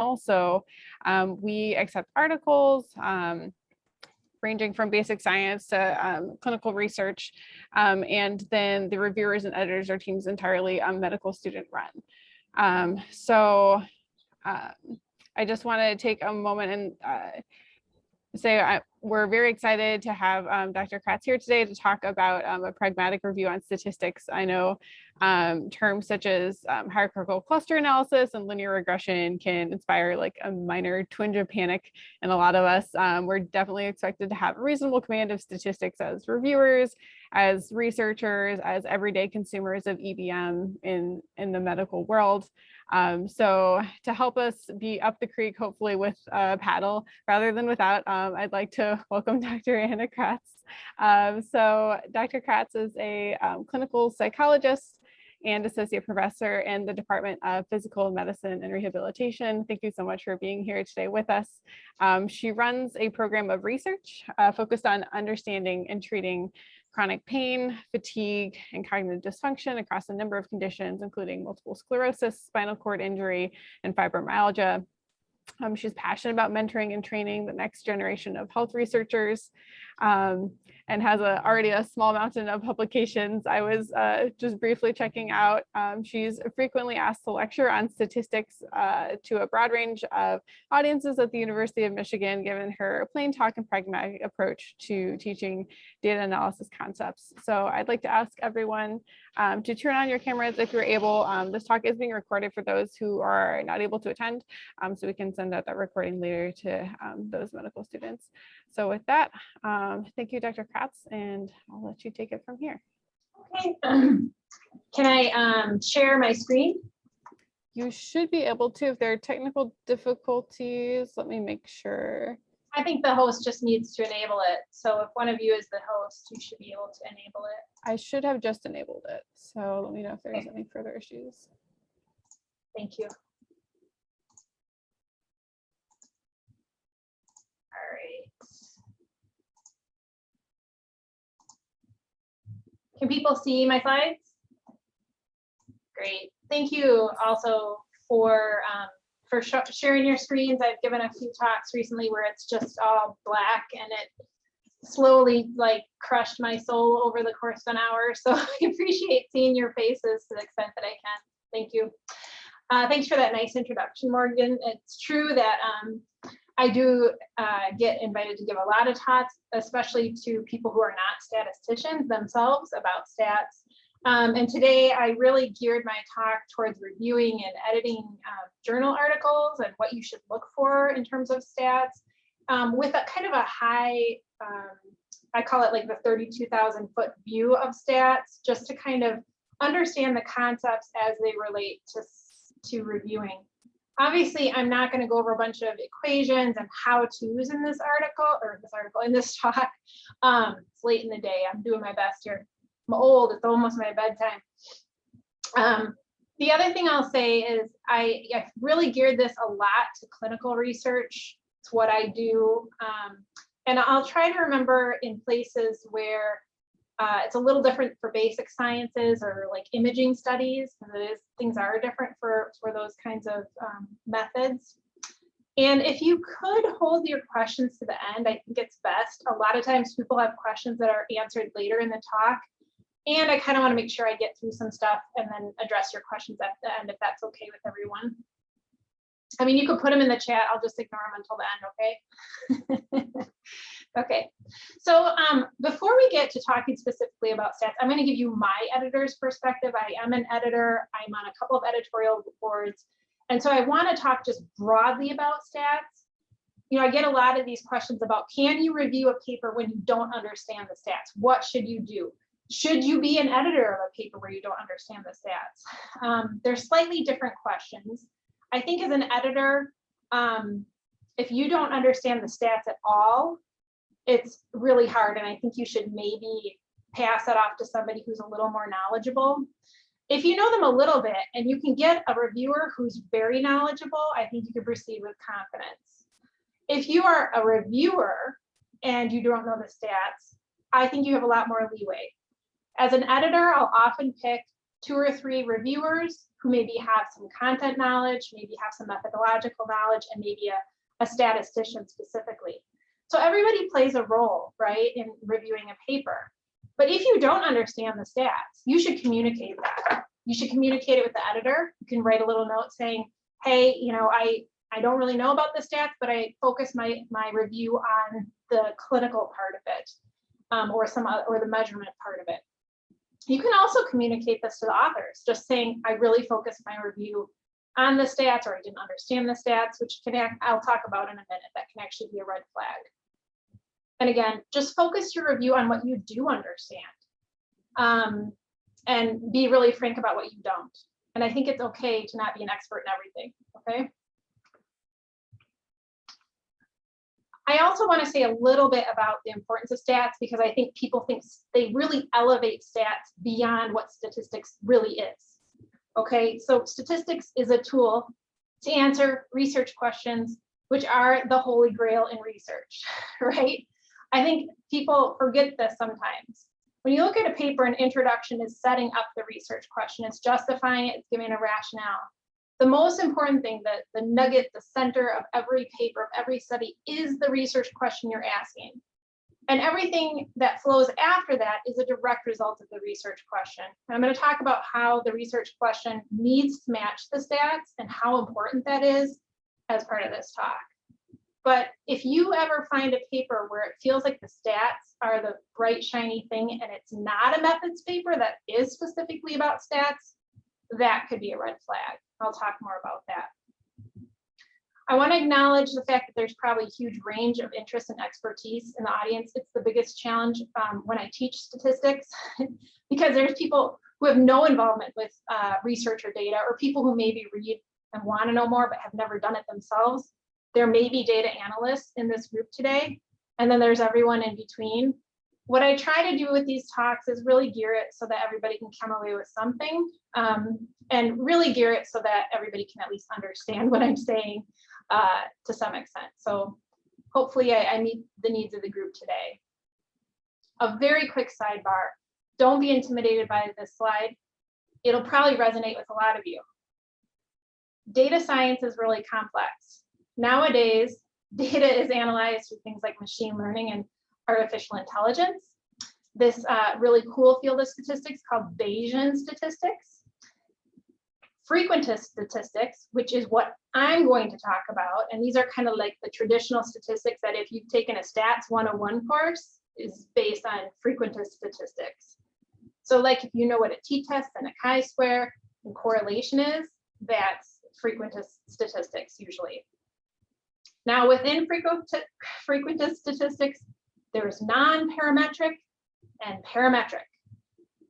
journal. So we accept articles ranging from basic science to clinical research. And then the reviewers and editors are teams entirely medical student run. I just want to take a moment and say we're very excited to have Dr. Kratz here today to talk about a pragmatic review on statistics. I know terms such as hierarchical cluster analysis and linear regression can inspire like a minor twinge of panic in a lot of us. We're definitely expected to have a reasonable command of statistics as reviewers, as researchers, as everyday consumers of EBM in the medical world. So to help us be up the creek, hopefully with a paddle rather than without, I'd like to welcome Dr. Anna Kratz. So Dr. Kratz is a clinical psychologist and associate professor in the Department of Physical Medicine and Rehabilitation. Thank you so much for being here today with us. She runs a program of research focused on understanding and treating chronic pain, fatigue, and cognitive dysfunction across a number of conditions, including multiple sclerosis, spinal cord injury, and fibromyalgia. She's passionate about mentoring and training the next generation of health researchers, and has already a small mountain of publications. I was just briefly checking out. She's frequently asked to lecture on statistics to a broad range of audiences at the University of Michigan, given her plain talk and pragmatic approach to teaching data analysis concepts. So I'd like to ask everyone to turn on your cameras if you're able. This talk is being recorded for those who are not able to attend, so we can send out that recording later to those medical students. So with that, thank you, Dr. Kratz, and I'll let you take it from here. Okay. Can I share my screen? You should be able to. If there are technical difficulties, let me make sure. I think the host just needs to enable it. So if one of you is the host, you should be able to enable it. I should have just enabled it. So let me know if there's any further issues. Thank you. All right. Can people see my slides? Great. Thank you also for sharing your screens. I've given a few talks recently where it's just all black, and it slowly like crushed my soul over the course of an hour. So I appreciate seeing your faces to the extent that I can. Thank you. Thanks for that nice introduction, Morgan. It's true that I do get invited to give a lot of talks, especially to people who are not statisticians themselves about stats. And today I really geared my talk towards reviewing and editing journal articles and what you should look for in terms of stats, with a kind of a high, I call it like the 32,000 foot view of stats, just to kind of understand the concepts as they relate to reviewing. Obviously, I'm not going to go over a bunch of equations and how-tos in this talk. It's late in the day. I'm doing my best here. I'm old. It's almost my bedtime. The other thing I'll say is I really geared this a lot to clinical research. It's what I do. And I'll try to remember in places where it's a little different for basic sciences or like imaging studies, because things are different for those kinds of methods. And if you could hold your questions to the end, I think it's best. A lot of times people have questions that are answered later in the talk, and I kind of want to make sure I get through some stuff and then address your questions at the end, if that's okay with everyone. I mean, you could put them in the chat. I'll just ignore them until the end, okay? Okay, so before we get to talking specifically about stats, I'm going to give you my editor's perspective. I am an editor. I'm on a couple of editorial boards. And so I want to talk just broadly about stats. You know, I get a lot of these questions about, can you review a paper when you don't understand the stats? What should you do? Should you be an editor of a paper where you don't understand the stats? They're slightly different questions. I think as an editor, if you don't understand the stats at all, it's really hard, and I think you should maybe pass that off to somebody who's a little more knowledgeable. If you know them a little bit and you can get a reviewer who's very knowledgeable, I think you can proceed with confidence. If you are a reviewer and you don't know the stats, I think you have a lot more leeway. As an editor, I'll often pick 2 or 3 reviewers who maybe have some content knowledge, maybe have some methodological knowledge, and maybe a statistician specifically. So everybody plays a role, right, in reviewing a paper. But if you don't understand the stats, you should communicate that. You should communicate it with the editor. You can write a little note saying, hey, you know, I don't really know about the stats, but I focus my review on the clinical part of it, or the measurement part of it. You can also communicate this to the authors, just saying, I really focused my review on the stats, or I didn't understand the stats, which I'll talk about in a minute. That can actually be a red flag. And again, just focus your review on what you do understand, and be really frank about what you don't. And I think it's okay to not be an expert in everything, okay? I also want to say a little bit about the importance of stats, because I think people think they really elevate stats beyond what statistics really is. Okay, so statistics is a tool to answer research questions, which are the holy grail in research, right? I think people forget this sometimes. When you look at a paper, an introduction is setting up the research question, it's justifying it, it's giving a rationale. The most important thing, the nugget, the center of every paper, of every study, is the research question you're asking. And everything that flows after that is a direct result of the research question. And I'm going to talk about how the research question needs to match the stats and how important that is as part of this talk. But if you ever find a paper where it feels like the stats are the bright, shiny thing, and it's not a methods paper that is specifically about stats, that could be a red flag. I'll talk more about that. I want to acknowledge the fact that there's probably a huge range of interest and expertise in the audience. It's the biggest challenge when I teach statistics, because there's people who have no involvement with research or data, or people who maybe read and want to know more but have never done it themselves. There may be data analysts in this group today, and then there's everyone in between. What I try to do with these talks is really gear it so that everybody can come away with something, and really gear it so that everybody can at least understand what I'm saying to some extent. So hopefully I meet the needs of the group today. A very quick sidebar. Don't be intimidated by this slide. It'll probably resonate with a lot of you. Data science is really complex. Nowadays, data is analyzed through things like machine learning and artificial intelligence. This really cool field of statistics called Bayesian Statistics. Frequentist statistics, which is what I'm going to talk about, and these are kind of like the traditional statistics that if you've taken a Stats 101 course, is based on frequentist statistics. So like if you know what a t-test and a chi-square and correlation is, that's frequentist statistics usually. Now within frequentist statistics, there's non-parametric and parametric.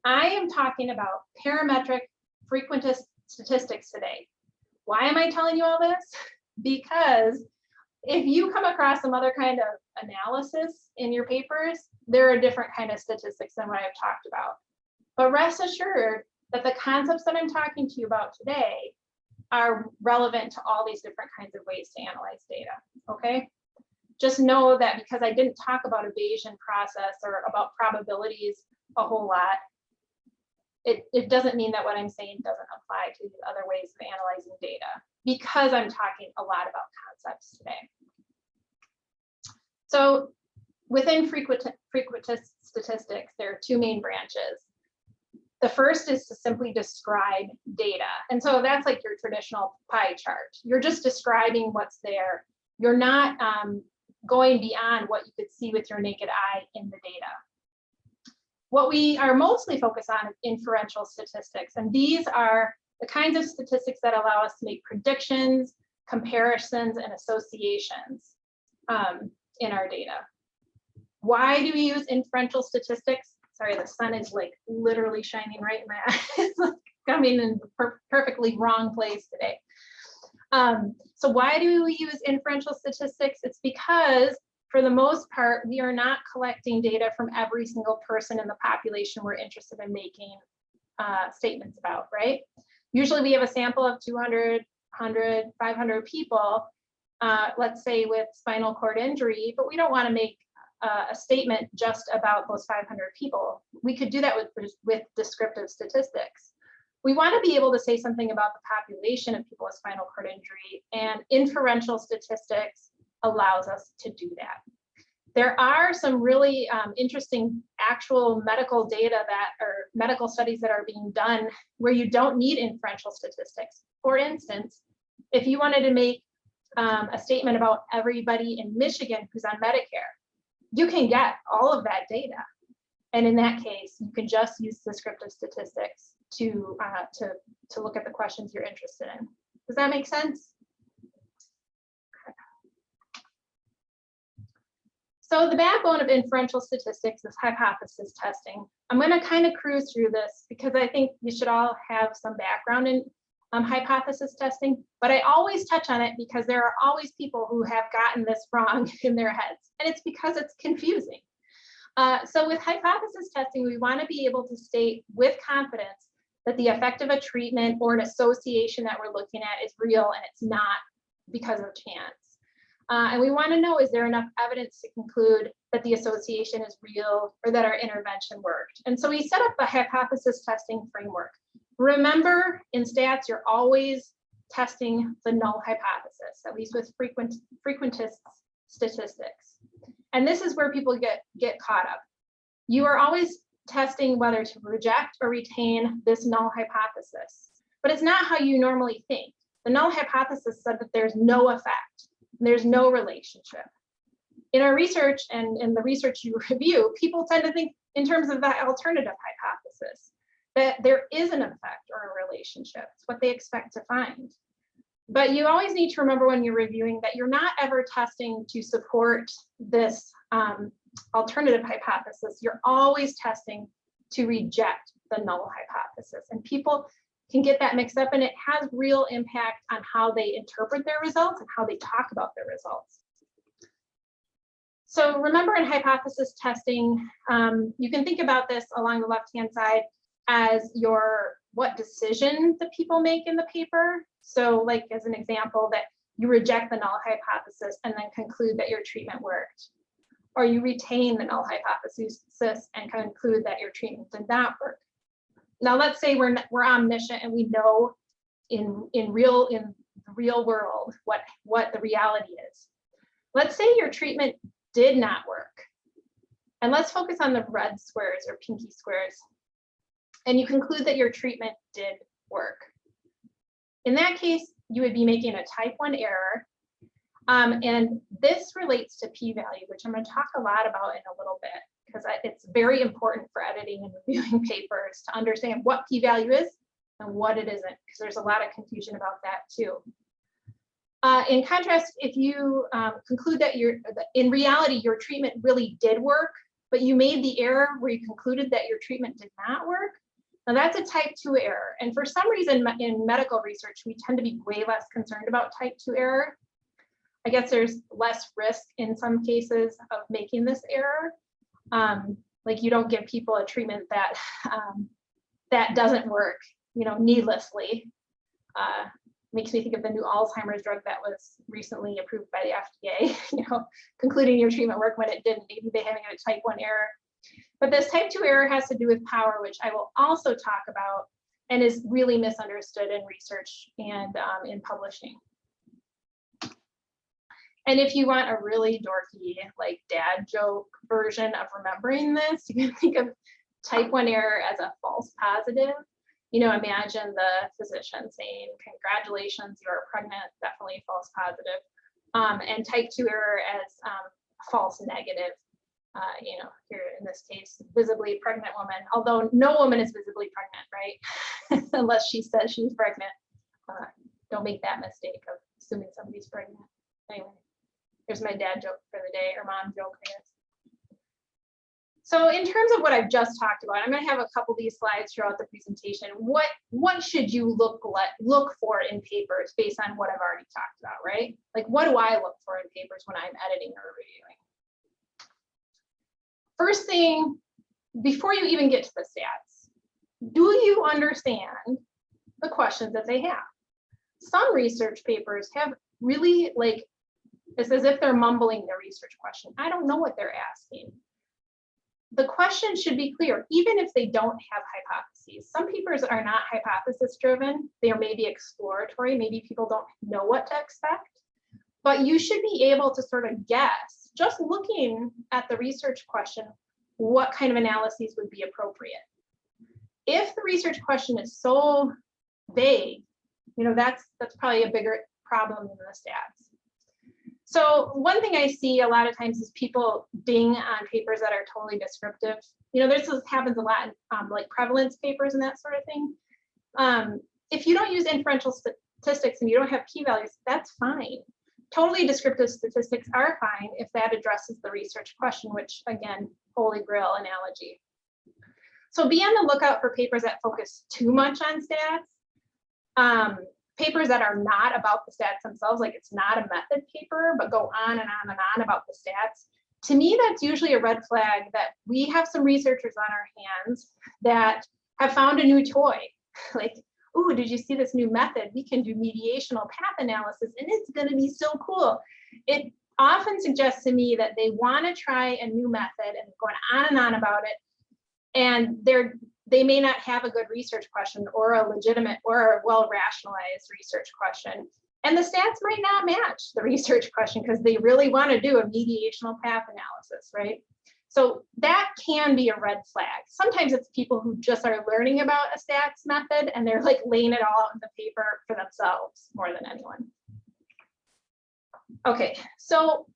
I am talking about parametric frequentist statistics today. Why am I telling you all this? Because if you come across some other kind of analysis in your papers, there are different kind of statistics than what I've talked about. But rest assured that the concepts that I'm talking to you about today are relevant to all these different kinds of ways to analyze data, okay? Just know that because I didn't talk about a Bayesian process or about probabilities a whole lot, it doesn't mean that what I'm saying doesn't apply to the other ways of analyzing data, because I'm talking a lot about concepts today. So within frequentist statistics, there are two main branches. The first is to simply describe data. And so that's like your traditional pie chart. You're just describing what's there. You're not going beyond what you could see with your naked eye in the data. What we are mostly focused on is inferential statistics. And these are the kinds of statistics that allow us to make predictions, comparisons, and associations in our data. Why do we use inferential statistics? Sorry, the sun is like literally shining right in my eyes. It's coming in the perfectly wrong place today. So why do we use inferential statistics? It's because for the most part, we are not collecting data from every single person in the population we're interested in making statements about, right? Usually we have a sample of 200, 100, 500 people, let's say with spinal cord injury, but we don't want to make a statement just about those 500 people. We could do that with descriptive statistics. We want to be able to say something about the population of people with spinal cord injury, and inferential statistics allows us to do that. There are some really interesting actual medical data or medical studies that are being done where you don't need inferential statistics. For instance, if you wanted to make a statement about everybody in Michigan who's on Medicare, you can get all of that data. And in that case, you can just use descriptive statistics to look at the questions you're interested in. Does that make sense? So the backbone of inferential statistics is hypothesis testing. I'm going to kind of cruise through this because I think you should all have some background in hypothesis testing, but I always touch on it because there are always people who have gotten this wrong in their heads, and it's because it's confusing. So with hypothesis testing, we want to be able to state with confidence that the effect of a treatment or an association that we're looking at is real and it's not because of chance. And we want to know, is there enough evidence to conclude that the association is real or that our intervention worked? And so we set up a hypothesis testing framework. Remember, in stats, you're always testing the null hypothesis, at least with frequentist statistics. And this is where people get caught up. You are always testing whether to reject or retain this null hypothesis, but it's not how you normally think. The null hypothesis said that there's no effect, there's no relationship. In our research and in the research you review, people tend to think in terms of that alternative hypothesis, that there is an effect or a relationship. It's what they expect to find. But you always need to remember when you're reviewing that you're not ever testing to support this alternative hypothesis. You're always testing to reject the null hypothesis. And people can get that mixed up, and it has real impact on how they interpret their results and how they talk about their results. So remember, in hypothesis testing, you can think about this along the left-hand side as what decision the people make in the paper. So like as an example, that you reject the null hypothesis and then conclude that your treatment worked. Or you retain the null hypothesis and conclude that your treatment did not work. Now let's say we're omniscient and we know in the real world what the reality is. Let's say your treatment did not work. And let's focus on the red squares or pinky squares. And you conclude that your treatment did work. In that case, you would be making a type 1 error. And this relates to p-value, which I'm going to talk a lot about in a little bit, because it's very important for editing and reviewing papers to understand what p-value is and what it isn't, because there's a lot of confusion about that too. In contrast, if you conclude that in reality, your treatment really did work, but you made the error where you concluded that your treatment did not work, now that's a type 2 error. And for some reason in medical research, we tend to be way less concerned about type 2 error. I guess there's less risk in some cases of making this error. Like you don't give people a treatment that doesn't work, needlessly. Makes me think of the new Alzheimer's drug that was recently approved by the FDA, concluding your treatment worked when it didn't. Maybe they having a type 1 error. But this type 2 error has to do with power, which I will also talk about and is really misunderstood in research and in publishing. And if you want a really dorky, like dad joke version of remembering this, you can think of type 1 error as a false positive. Imagine the physician saying, congratulations, you're pregnant, definitely false positive. And type 2 error as false negative. Here in this case, visibly pregnant woman, although no woman is visibly pregnant, right? Unless she says she's pregnant. Don't make that mistake of assuming somebody's pregnant. Anyway, here's my dad joke for the day, or mom joke, I guess. So in terms of what I've just talked about, I'm going to have a couple of these slides throughout the presentation. What should you look for in papers based on what I've already talked about, right? Like, what do I look for in papers when I'm editing or reviewing? First thing, before you even get to the stats, do you understand the questions that they have? Some research papers have really, it's as if they're mumbling their research question. I don't know what they're asking. the question should be clear, even if they don't have hypotheses. Some papers are not hypothesis driven. They are maybe exploratory. Maybe people don't know what to expect, but you should be able to sort of guess, just looking at the research question, what kind of analyses would be appropriate. If the research question is so vague, that's probably a bigger problem than the stats. So one thing I see a lot of times is people ding on papers that are totally descriptive. This happens a lot in like prevalence papers and that sort of thing. If you don't use inferential statistics and you don't have p-values, that's fine. Totally descriptive statistics are fine if that addresses the research question, which again, holy grail analogy. So be on the lookout for papers that focus too much on stats. Papers that are not about the stats themselves, like it's not a method paper, but go on and on and on about the stats. To me, that's usually a red flag that we have some researchers on our hands that have found a new toy. Like, ooh, did you see this new method? We can do mediational path analysis and it's gonna be so cool. It often suggests to me that they wanna try a new method and going on and on about it. And they may not have a good research question or a legitimate or a well-rationalized research question. And the stats might not match the research question because they really want to do a mediational path analysis, right? So that can be a red flag. Sometimes it's people who just are learning about a stats method and they're like laying it all out in the paper for themselves more than anyone. Okay, so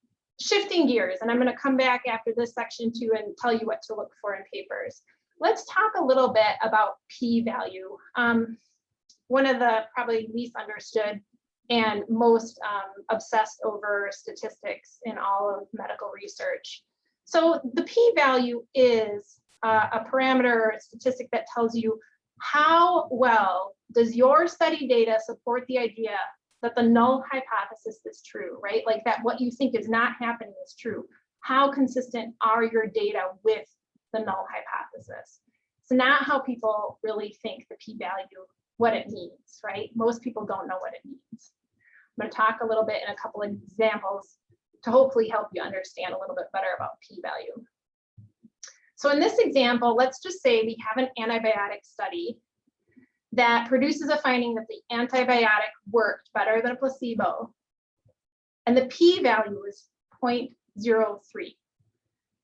shifting gears, and I'm going to come back after this section too and tell you what to look for in papers. Let's talk a little bit about p-value. One of the probably least understood and most obsessed over statistics in all of medical research. So the p-value is a parameter or a statistic that tells you how well does your study data support the idea that the null hypothesis is true, right? Like that what you think is not happening is true. How consistent are your data with the null hypothesis? It's not how people really think the p-value, what it means, right? Most people don't know what it means. I'm going to talk a little bit in a couple of examples to hopefully help you understand a little bit better about p-value. So in this example, let's just say we have an antibiotic study that produces a finding that the antibiotic worked better than a placebo, and the p-value is 0.03.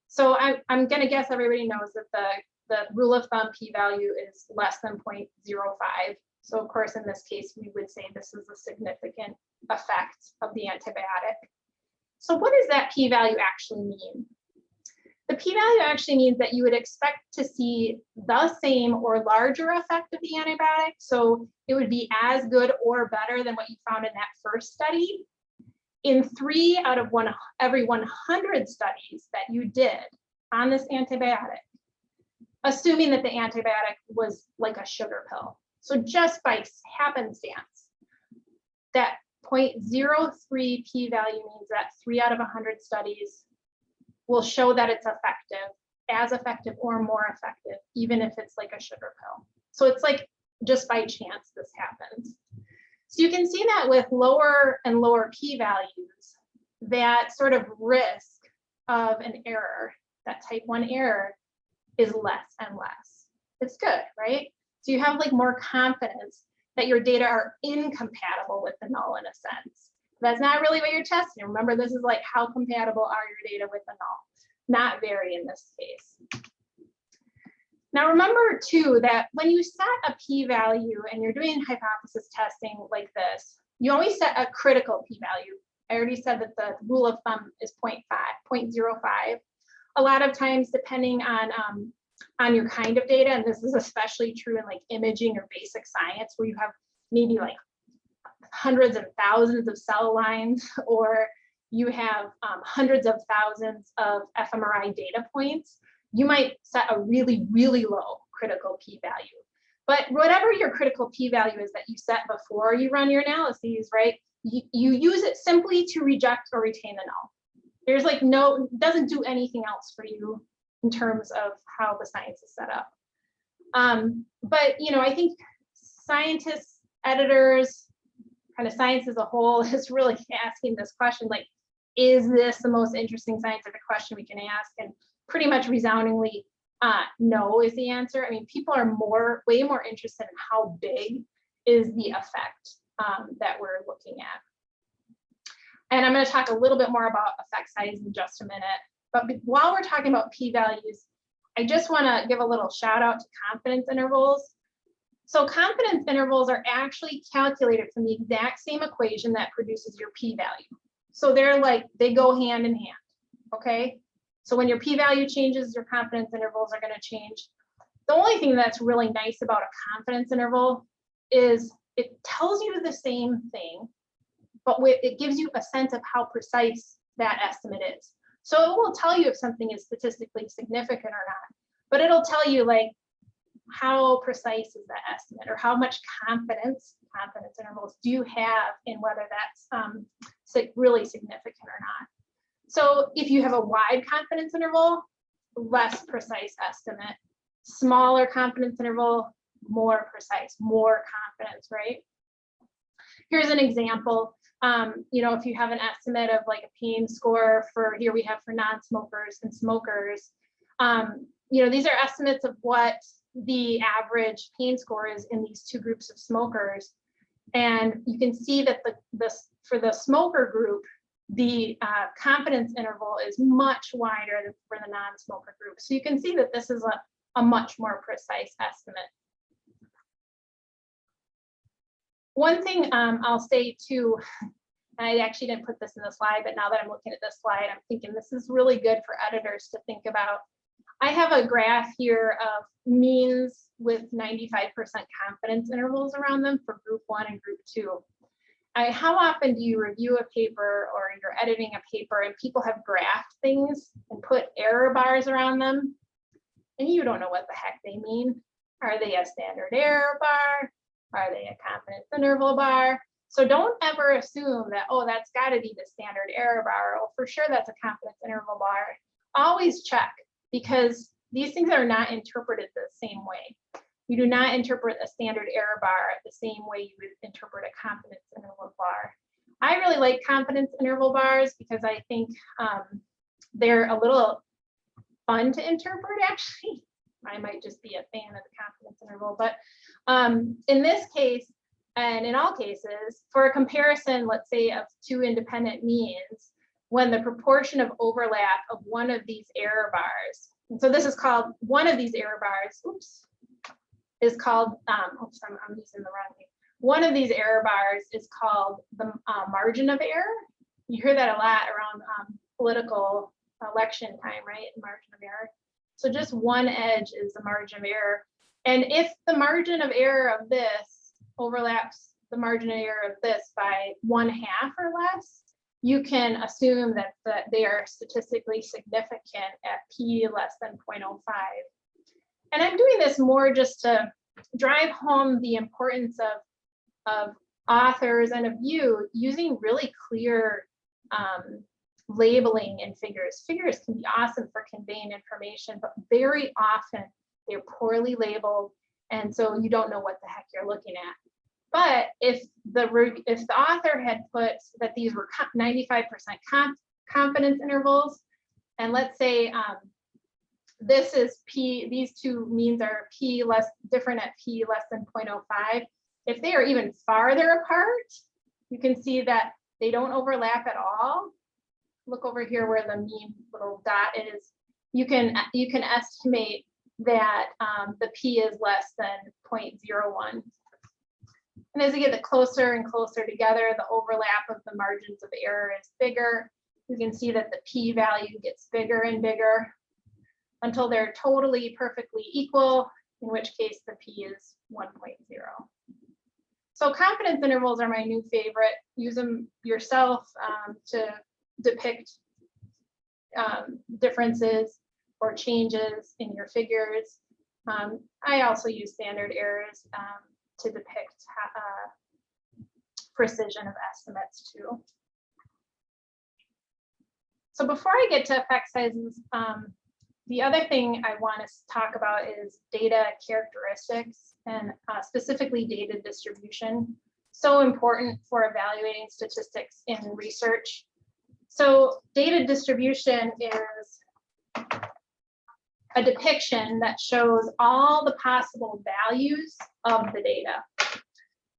So I'm going to guess everybody knows that the rule of thumb p-value is less than 0.05. So of course, in this case, we would say this is a significant effect of the antibiotic. So what does that p-value actually mean? The p-value actually means that you would expect to see the same or larger effect of the antibiotic. So it would be as good or better than what you found in that first study in 3 out of every 100 studies that you did on this antibiotic, assuming that the antibiotic was like a sugar pill. So just by happenstance, that 0.03 p-value means that 3 out of 100 studies will show that it's effective, as effective or more effective, even if it's like a sugar pill. So it's like just by chance this happens. So you can see that with lower and lower p-values, that sort of risk of an error, that type 1 error, is less and less. It's good, right? So you have like more confidence that your data are incompatible with the null in a sense. That's not really what you're testing. Remember, this is like how compatible are your data with the null? Not very in this case. Now remember too that when you set a p-value and you're doing hypothesis testing like this, you always set a critical p-value. I already said that the rule of thumb is 0.05. A lot of times, depending on your kind of data, and this is especially true in like imaging or basic science, where you have maybe like hundreds of thousands of cell lines, or you have hundreds of thousands of fMRI data points, you might set a really, really low critical p-value. But whatever your critical p-value is that you set before you run your analyses, right, you use it simply to reject or retain the null. There's like doesn't do anything else for you in terms of how the science is set up. But I think scientists, editors, kind of science as a whole is really asking this question, like, is this the most interesting scientific question we can ask? And pretty much resoundingly no is the answer. I mean, people are way more interested in how big is the effect that we're looking at. And I'm going to talk a little bit more about effect size in just a minute. But while we're talking about p-values, I just want to give a little shout out to confidence intervals. So confidence intervals are actually calculated from the exact same equation that produces your p-value. So they go hand in hand, okay? So when your p-value changes, your confidence intervals are going to change. The only thing that's really nice about a confidence interval is it tells you the same thing, but it gives you a sense of how precise that estimate is. So it will tell you if something is statistically significant or not, but it'll tell you like how precise is that estimate, or how much confidence intervals do you have in whether that's really significant or not. So if you have a wide confidence interval, less precise estimate. Smaller confidence interval, more precise, more confidence, right? Here's an example. If you have an estimate of like a pain score here we have for non-smokers and smokers, these are estimates of what the average pain score is in these two groups of smokers. And you can see that for the smoker group, the confidence interval is much wider than for the non-smoker group. So you can see that this is a much more precise estimate. One thing I'll say too, I actually didn't put this in the slide, but now that I'm looking at this slide, I'm thinking this is really good for editors to think about. I have a graph here of means with 95% confidence intervals around them for group 1 and group 2. How often do you review a paper or you're editing a paper and people have graphed things and put error bars around them and you don't know what the heck they mean? Are they a standard error bar? Are they a confidence interval bar? So don't ever assume that, oh, that's got to be the standard error bar. Oh, for sure that's a confidence interval bar. Always check, because these things are not interpreted the same way. You do not interpret a standard error bar the same way you would interpret a confidence interval bar. I really like confidence interval bars because I think they're a little fun to interpret, actually. I might just be a fan of the confidence interval, but in this case, and in all cases, for a comparison, let's say of two independent means, when the proportion of overlap of one of these error bars, and so this is called, one of these error bars, is called, oops, I'm using the wrong name. One of these error bars is called the margin of error. You hear that a lot around political election time, right? Margin of error. So just one edge is the margin of error. And if the margin of error of this overlaps the margin of error of this by 1/2 or less, you can assume that they are statistically significant at p less than 0.05. And I'm doing this more just to drive home the importance of authors and of you using really clear labeling in figures. Figures can be awesome for conveying information, but very often they're poorly labeled, and so you don't know what the heck you're looking at. But if the author had put that these were 95% confidence intervals, and let's say this is p, these two means are p less different at p less than 0.05. If they are even farther apart, you can see that they don't overlap at all. Look over here where the mean little dot is. You can estimate that the p is less than 0.01. And as you get closer and closer together, the overlap of the margins of error is bigger. You can see that the p value gets bigger and bigger until they're totally perfectly equal, in which case the p is 1.0. So confidence intervals are my new favorite. Use them yourself to depict differences or changes in your figures. I also use standard errors to depict precision of estimates too. So before I get to effect sizes, the other thing I want to talk about is data characteristics and specifically data distribution. So important for evaluating statistics in research. So data distribution is a depiction that shows all the possible values of the data.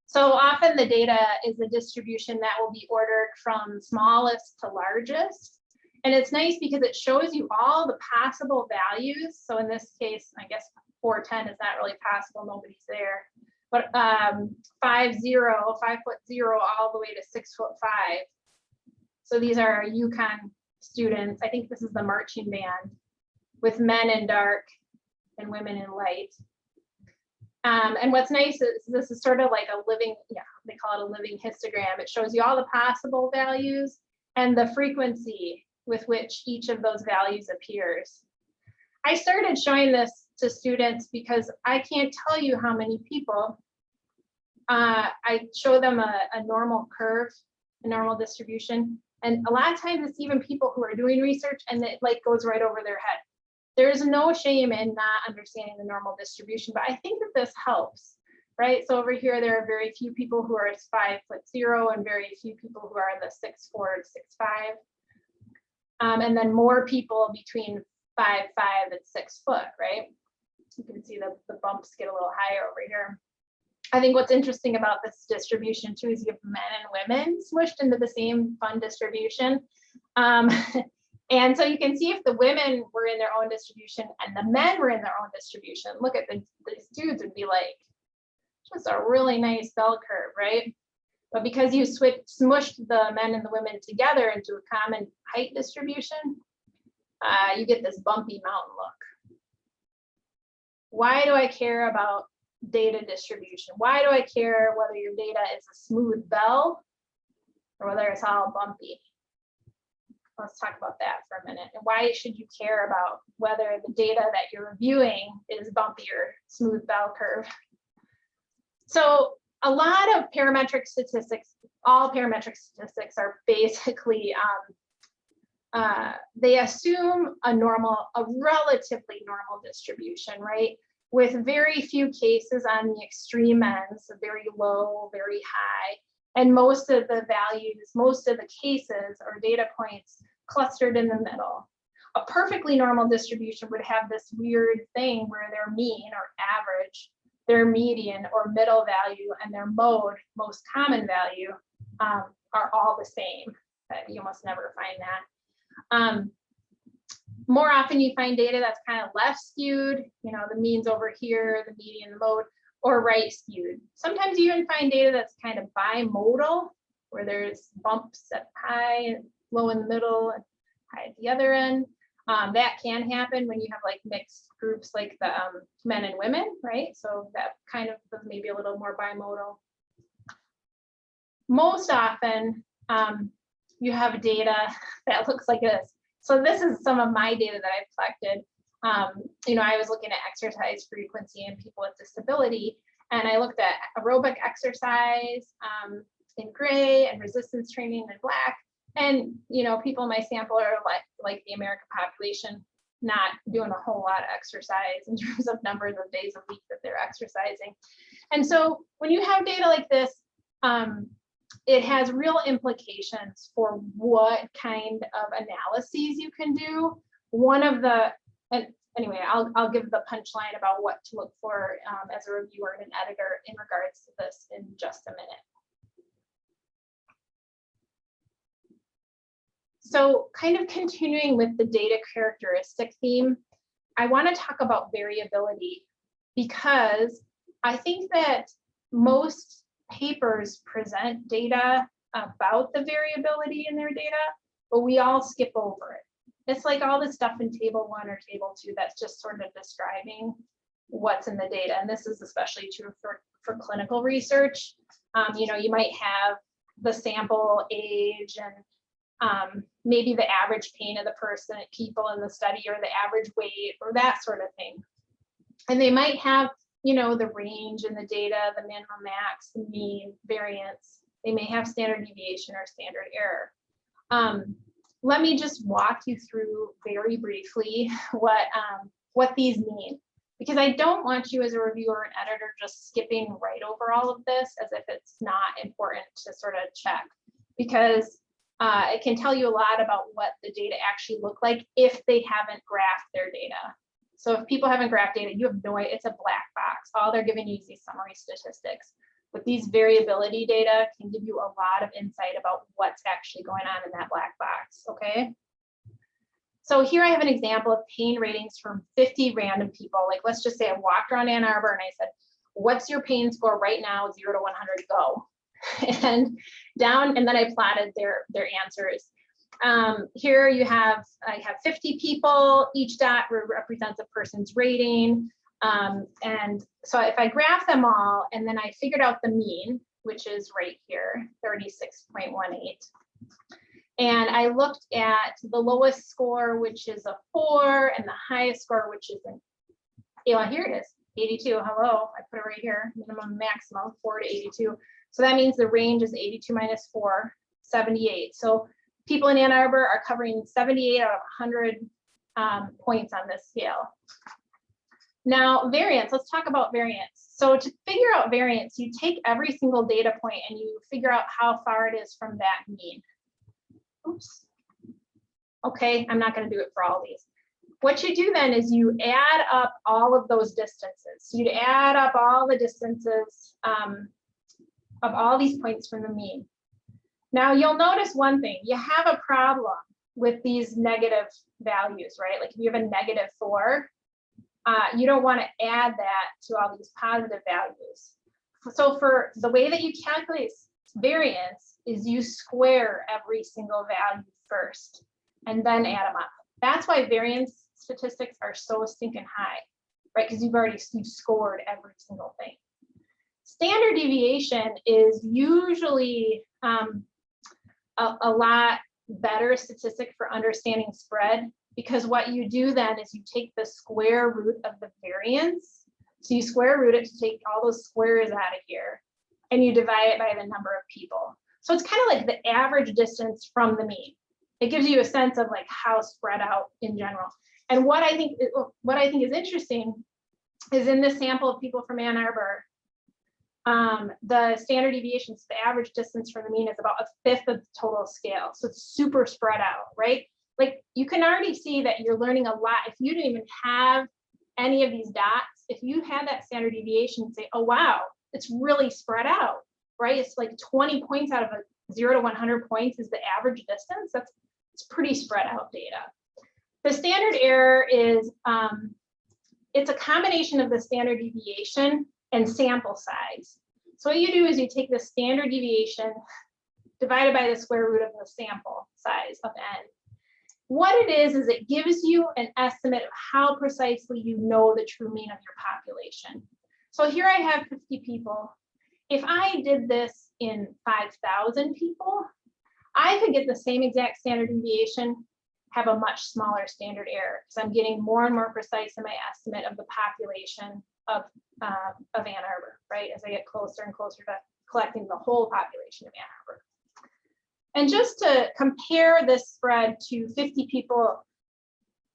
So often the data is a distribution that will be ordered from smallest to largest. And it's nice because it shows you all the possible values. So in this case, I guess 410 is not really possible, nobody's there. But 5'0", 5'0", all the way to 6'5". So these are UConn students. I think this is the marching band with men in dark and women in light. And what's nice is this is sort of like a living, they call it a living histogram. It shows you all the possible values and the frequency with which each of those values appears. I started showing this to students because I can't tell you how many people, I show them a normal curve, a normal distribution. And a lot of times it's even people who are doing research and it like goes right over their head. There's no shame in not understanding the normal distribution, but I think that this helps, right? So over here, there are very few people who are 5'0" and very few people who are the 6'4" to 6'5". And then more people between 5'5" and 6 foot, right? You can see the bumps get a little higher over here. I think what's interesting about this distribution too is you have men and women smushed into the same fun distribution. And so you can see if the women were in their own distribution and the men were in their own distribution, look at these dudes would be like, just a really nice bell curve, right? But because you smushed the men and the women together into a common height distribution, you get this bumpy mountain look. Why do I care about data distribution? Why do I care whether your data is a smooth bell or whether it's all bumpy? Let's talk about that for a minute. And why should you care about whether the data that you're reviewing is bumpy or smooth bell curve? So a lot of parametric statistics, all parametric statistics are basically, they assume a relatively normal distribution, right? With very few cases on the extreme ends, so very low, very high. And most of the values, most of the cases or data points clustered in the middle. A perfectly normal distribution would have this weird thing where their mean or average, their median or middle value, and their mode, most common value, are all the same. But you almost never find that. More often you find data that's kind of left skewed, the means over here, the median, the mode, or right skewed. Sometimes you even find data that's kind of bimodal, where there's bumps at high and low in the middle and high at the other end. That can happen when you have like mixed groups like the men and women, right? So that kind of was maybe a little more bimodal. Most often you have data that looks like this. So this is some of my data that I've collected. I was looking at exercise frequency in people with disability, and I looked at aerobic exercise in gray and resistance training in black. And people in my sample are like the American population, not doing a whole lot of exercise in terms of numbers of days a week that they're exercising. And so when you have data like this, it has real implications for what kind of analyses you can do. Anyway, I'll give the punchline about what to look for as a reviewer and an editor in regards to this in just a minute. So kind of continuing with the data characteristic theme, I want to talk about variability because I think that most papers present data about the variability in their data, but we all skip over it. It's like all the stuff in table 1 or table 2 that's just sort of describing what's in the data. And this is especially true for clinical research. You might have the sample age and maybe the average pain of the people in the study, or the average weight, or that sort of thing. And they might have, the range in the data, the minimum, max, the mean, variance. They may have standard deviation or standard error. Let me just walk you through very briefly what these mean, because I don't want you as a reviewer and editor just skipping right over all of this as if it's not important to sort of check, because it can tell you a lot about what the data actually look like if they haven't graphed their data. So if people haven't graphed data, you have no idea, it's a black box. All they're giving you is these summary statistics. But these variability data can give you a lot of insight about what's actually going on in that black box, okay? So here I have an example of pain ratings from 50 random people. Like, let's just say I walked around Ann Arbor and I said, what's your pain score right now, 0 to 100, go. And then I plotted their answers. Here I have 50 people, each dot represents a person's rating. And so if I graph them all, and then I figured out the mean, which is right here, 36.18. And I looked at the lowest score, which is a 4, and the highest score, which is here it is, 82. Hello, I put it right here, minimum, maximum, 4 to 82. So that means the range is 82 minus 4, 78. So people in Ann Arbor are covering 78 out of 100 points on this scale. Now, variance, let's talk about variance. So to figure out variance, you take every single data point and you figure out how far it is from that mean. Oops. Okay, I'm not going to do it for all these. What you do then is you add up all of those distances. You'd add up all the distances of all these points from the mean. Now you'll notice one thing, you have a problem with these negative values, right? Like if you have a -4, you don't want to add that to all these positive values. So for the way that you calculate variance is you square every single value first and then add them up. That's why variance statistics are so stinking high, right? Because you've scored every single thing. Standard deviation is usually a lot better statistic for understanding spread, because what you do then is you take the square root of the variance. So you square root it to take all those squares out of here, and you divide it by the number of people. So it's kind of like the average distance from the mean. It gives you a sense of like how spread out in general. And what I think is interesting is in this sample of people from Ann Arbor, the standard deviation, so the average distance from the mean, is about 1/5 of the total scale. So it's super spread out, right? Like you can already see that you're learning a lot. If you didn't even have any of these dots, if you had that standard deviation, say, oh, wow, it's really spread out, right? It's like 20 points out of a 0 to 100 points is the average distance. It's pretty spread out data. The standard error is, it's a combination of the standard deviation and sample size. So what you do is you take the standard deviation divided by the square root of the sample size of n. What it is it gives you an estimate of how precisely you know the true mean of your population. So here I have 50 people. If I did this in 5,000 people, I could get the same exact standard deviation, have a much smaller standard error, because I'm getting more and more precise in my estimate of the population of Ann Arbor, right? As I get closer and closer to collecting the whole population of Ann Arbor. And just to compare this spread to 50 people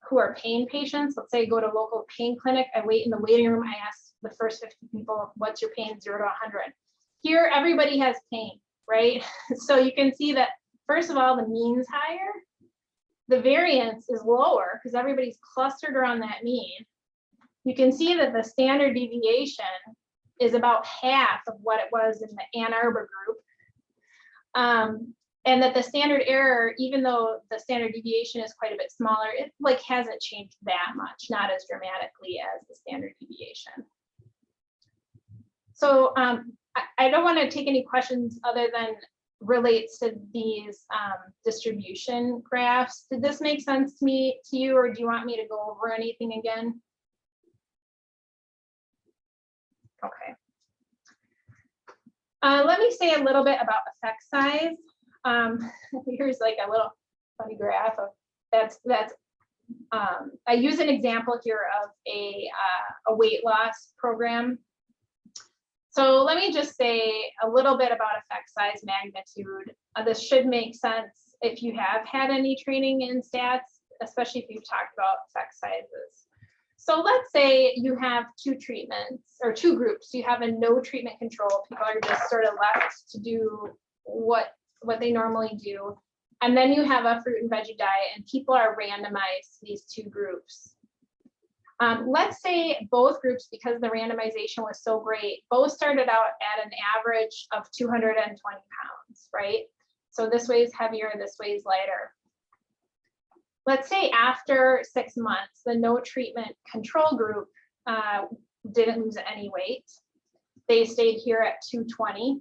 who are pain patients, let's say I go to a local pain clinic, I wait in the waiting room, I ask the first 50 people, what's your pain, 0 to 100? Here, everybody has pain, right? So you can see that, first of all, the mean's higher, the variance is lower because everybody's clustered around that mean. You can see that the standard deviation is about half of what it was in the Ann Arbor group. And that the standard error, even though the standard deviation is quite a bit smaller, it like hasn't changed that much, not as dramatically as the standard deviation. So I don't want to take any questions other than relates to these distribution graphs. Did this make sense to you, or do you want me to go over anything again? Okay. Let me say a little bit about effect size. Here's like a little funny graph of I use an example here of a weight loss program. So let me just say a little bit about effect size magnitude. This should make sense if you have had any training in stats, especially if you've talked about effect sizes. So let's say you have 2 treatments or 2 groups. You have a no treatment control. People are just sort of left to do what they normally do. And then you have a fruit and veggie diet, and people are randomized to these 2 groups. Let's say both groups, because the randomization was so great, both started out at an average of 220 pounds, right? So this weighs heavier, this weighs lighter. Let's say after 6 months, the no treatment control group didn't lose any weight. They stayed here at 220.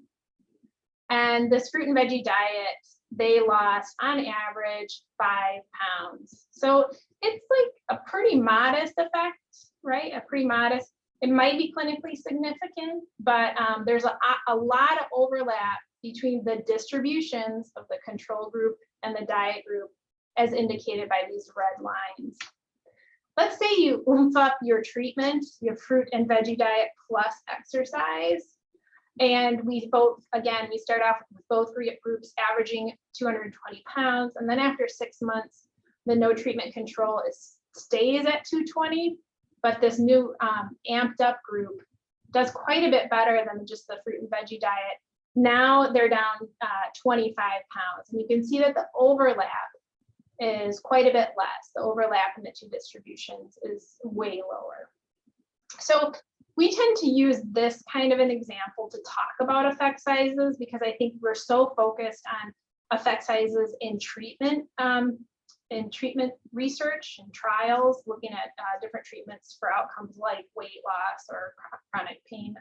And this fruit and veggie diet, they lost on average 5 pounds. So it's like a pretty modest effect, right? A pretty modest. It might be clinically significant, but there's a lot of overlap between the distributions of the control group and the diet group, as indicated by these red lines. Let's say you oomph up your treatment, your fruit and veggie diet plus exercise. And we start off with both groups averaging 220 pounds. And then after 6 months, the no treatment control stays at 220, but this new amped up group does quite a bit better than just the fruit and veggie diet. Now they're down 25 pounds. And you can see that the overlap is quite a bit less. The overlap in the two distributions is way lower. So we tend to use this kind of an example to talk about effect sizes, because I think we're so focused on effect sizes in treatment research and trials, looking at different treatments for outcomes like weight loss or chronic pain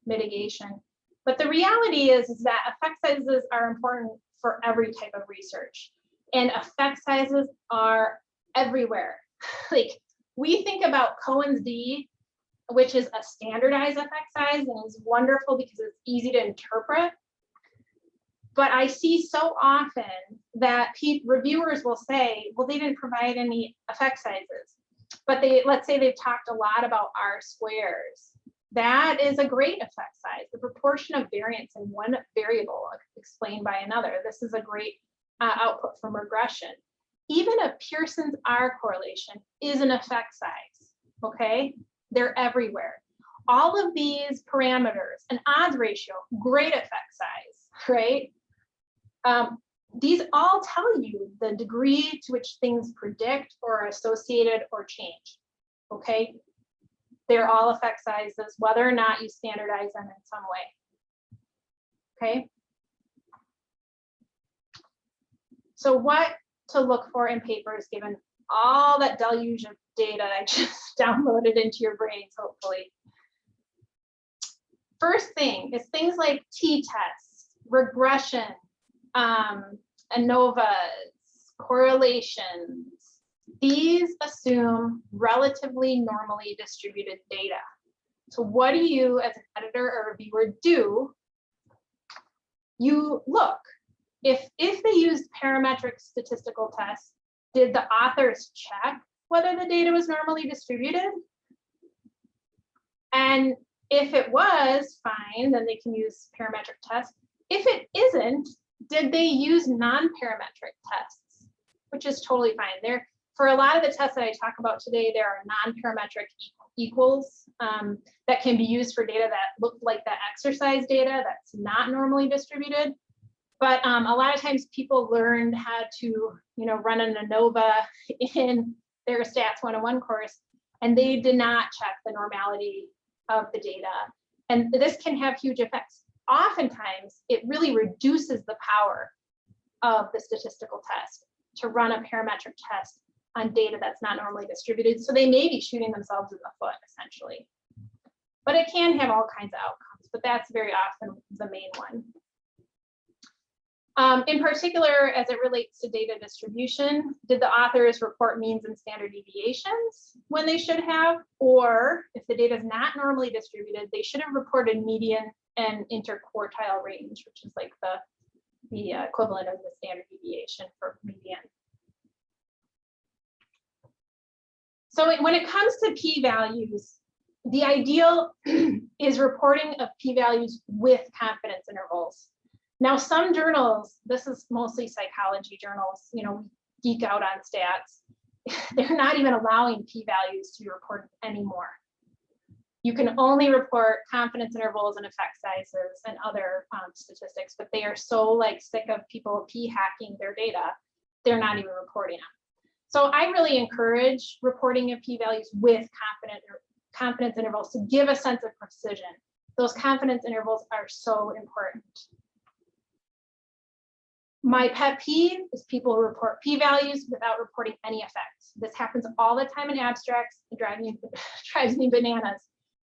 mitigation. But the reality is that effect sizes are important for every type of research, and effect sizes are everywhere. Like, we think about Cohen's d, which is a standardized effect size and is wonderful because it's easy to interpret. But I see so often that reviewers will say, well, they didn't provide any effect sizes, but let's say they've talked a lot about R squares. That is a great effect size, the proportion of variance in one variable explained by another. This is a great output from regression. Even a Pearson's R correlation is an effect size, okay? They're everywhere. All of these parameters, an odds ratio, great effect size, right? These all tell you the degree to which things predict or are associated or change, okay? They're all effect sizes, whether or not you standardize them in some way, okay? So what to look for in papers, given all that deluge of data I just downloaded into your brains, hopefully. First thing is things like t-tests, regression, ANOVAs, correlations. These assume relatively normally distributed data. So what do you as an editor or reviewer do? You look. If they used parametric statistical tests, did the authors check whether the data was normally distributed? And if it was, fine, then they can use parametric tests. If it isn't, did they use non-parametric tests? Which is totally fine. For a lot of the tests that I talk about today, there are non-parametric equals that can be used for data that look like that exercise data that's not normally distributed. But a lot of times people learned how to, run an ANOVA in their Stats 101 course, and they did not check the normality of the data. And this can have huge effects. Oftentimes, it really reduces the power of the statistical test to run a parametric test on data that's not normally distributed. So they may be shooting themselves in the foot, essentially. But it can have all kinds of outcomes, but that's very often the main one. In particular, as it relates to data distribution, did the authors report means and standard deviations when they should have? Or if the data is not normally distributed, they should have reported median and interquartile range, which is like the equivalent of the standard deviation for median. So when it comes to p-values, the ideal is reporting of p-values with confidence intervals. Now, some journals, this is mostly psychology journals, we geek out on stats. They're not even allowing p-values to be reported anymore. You can only report confidence intervals and effect sizes and other statistics, but they are so sick of people p-hacking their data, they're not even reporting them. So I really encourage reporting of p-values with confidence intervals to give a sense of precision. Those confidence intervals are so important. My pet peeve is people who report p-values without reporting any effects. This happens all the time in abstracts. It drives me bananas.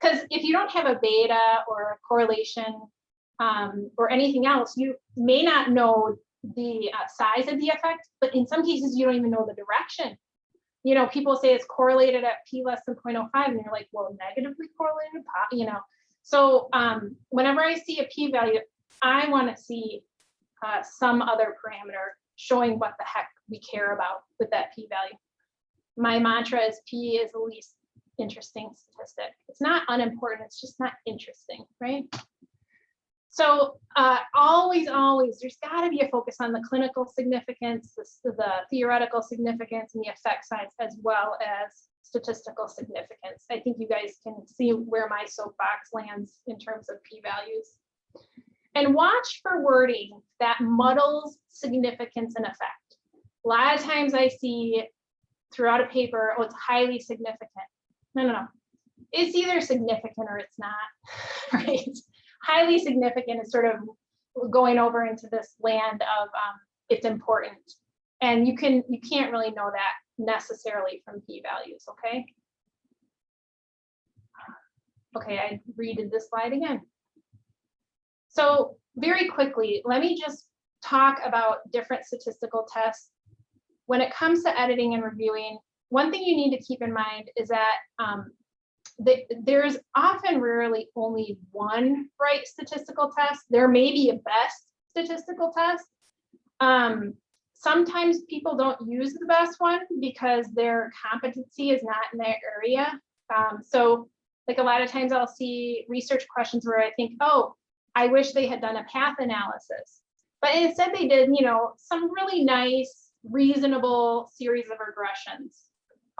Because if you don't have a beta or a correlation or anything else, you may not know the size of the effect, but in some cases, you don't even know the direction. You know, people say it's correlated at p less than 0.05, and you're like, well, negatively correlated, you know. So whenever I see a p-value, I want to see some other parameter showing what the heck we care about with that p-value. My mantra is p is the least interesting statistic. It's not unimportant, it's just not interesting, right? So always, there's got to be a focus on the clinical significance, the theoretical significance, and the effect size, as well as statistical significance. I think you guys can see where my soapbox lands in terms of p-values. And watch for wording that muddles significance and effect. A lot of times I see throughout a paper, oh, it's highly significant. No. It's either significant or it's not, right? Highly significant is sort of going over into this land of it's important. And you can't really know that necessarily from p-values, okay? Okay, I redid this slide again. So very quickly, let me just talk about different statistical tests. When it comes to editing and reviewing, one thing you need to keep in mind is that there's often rarely only one right statistical test. There may be a best statistical test. Sometimes people don't use the best one because their competency is not in that area. So like a lot of times I'll see research questions where I think, oh, I wish they had done a path analysis, but instead they did, you know, some really nice, reasonable series of regressions.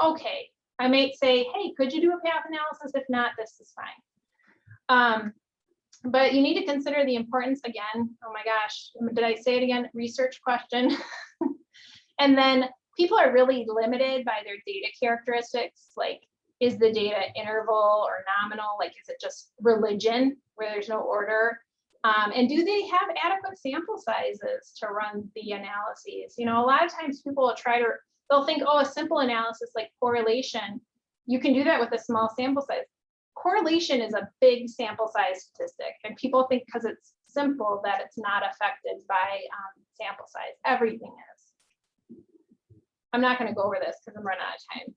Okay, I might say, hey, could you do a path analysis? If not, this is fine. But you need to consider the importance again. Oh my gosh, did I say it again? Research question. And then people are really limited by their data characteristics. Like, is the data interval or nominal? Like, is it just religion where there's no order? And do they have adequate sample sizes to run the analyses? You know, a lot of times people will they'll think, oh, a simple analysis like correlation, you can do that with a small sample size. Correlation is a big sample size statistic, and people think because it's simple that it's not affected by sample size. Everything is. I'm not going to go over this because I'm running out of time.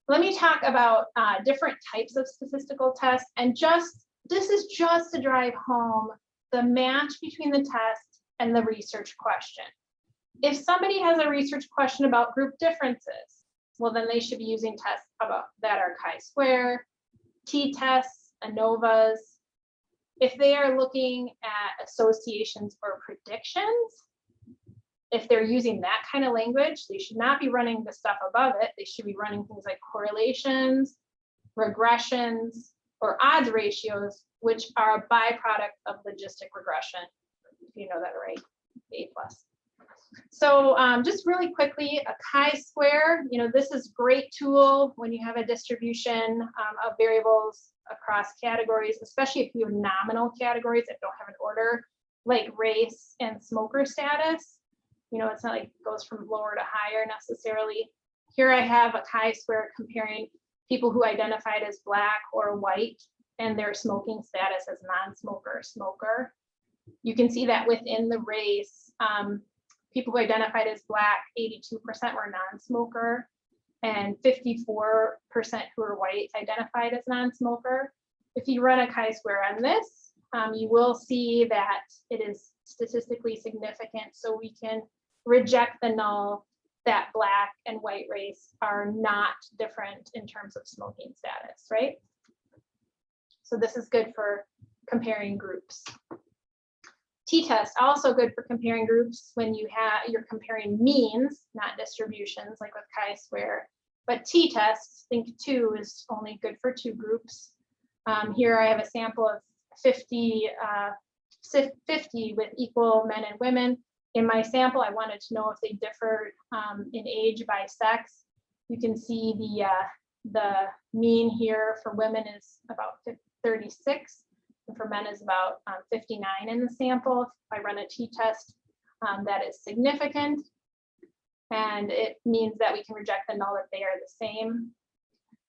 Let me talk about different types of statistical tests, and this is just to drive home the match between the test and the research question. If somebody has a research question about group differences, well, then they should be using tests that are chi-square, t-tests, ANOVAs. If they are looking at associations or predictions, if they're using that kind of language, they should not be running the stuff above it. They should be running things like correlations, regressions, or odds ratios, which are a byproduct of logistic regression, if you know that right, A+. So just really quickly, a chi-square, you know, this is a great tool when you have a distribution of variables across categories, especially if you have nominal categories that don't have an order, like race and smoker status. You know, it's not like it goes from lower to higher necessarily. Here I have a chi-square comparing people who identified as Black or white and their smoking status as non-smoker or smoker. You can see that within the race, people who identified as Black, 82% were non-smoker, and 54% who are white identified as non-smoker. If you run a chi-square on this, you will see that it is statistically significant, so we can reject the null that Black and white race are not different in terms of smoking status, right? So this is good for comparing groups. T-test, also good for comparing groups when you're comparing means, not distributions, like with chi-square. But t-test, think 2 is only good for 2 groups. Here I have a sample of 50 with equal men and women. in my sample, I wanted to know if they differed in age by sex. You can see the mean here for women is about 36, and for men is about 59 in the sample. If I run a t-test, that is significant, and it means that we can reject the null if they are the same.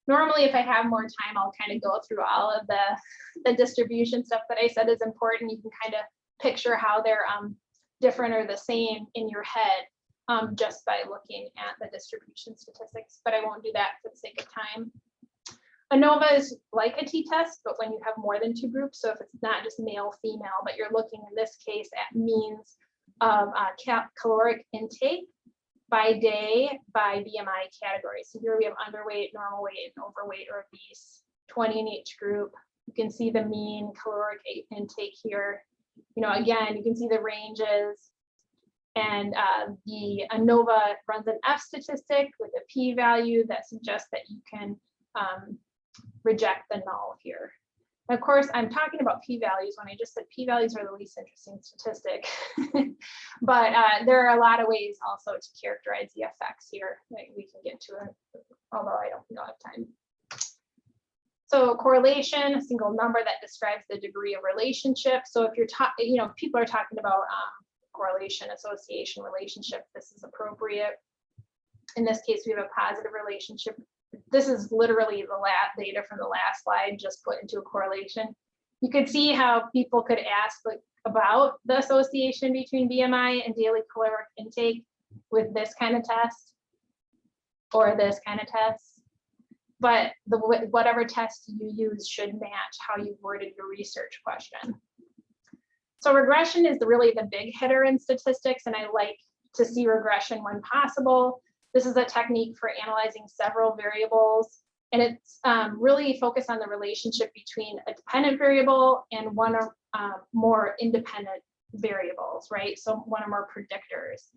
Normally, if I have more time, I'll kind of go through all of the distribution stuff that I said is important. You can kind of picture how they're different or the same in your head just by looking at the distribution statistics, but I won't do that for the sake of time. ANOVA is like a t-test, but when you have more than 2 groups, so if it's not just male, female, but you're looking in this case at means of caloric intake by day by BMI category. So here we have underweight, normal weight, and overweight or obese, 20 in each group. You can see the mean caloric intake here. You know, again, you can see the ranges, and the ANOVA runs an F statistic with a p-value that suggests that you can reject the null here. Of course, I'm talking about p-values when I just said p-values are the least interesting statistic, but there are a lot of ways also to characterize the effects here that we can get to it, although I don't have time. So correlation, a single number that describes the degree of relationship. So if you're talking, you know, people are talking about correlation, association, relationship, this is appropriate. In this case, we have a positive relationship. This is literally the data from the last slide just put into a correlation. You could see how people could ask about the association between BMI and daily caloric intake with this kind of test or this kind of test. But whatever test you use should match how you worded your research question. So regression is really the big hitter in statistics, and I like to see regression when possible. This is a technique for analyzing several variables, and it's really focused on the relationship between a dependent variable and one or more independent variables, right? So one or more predictors.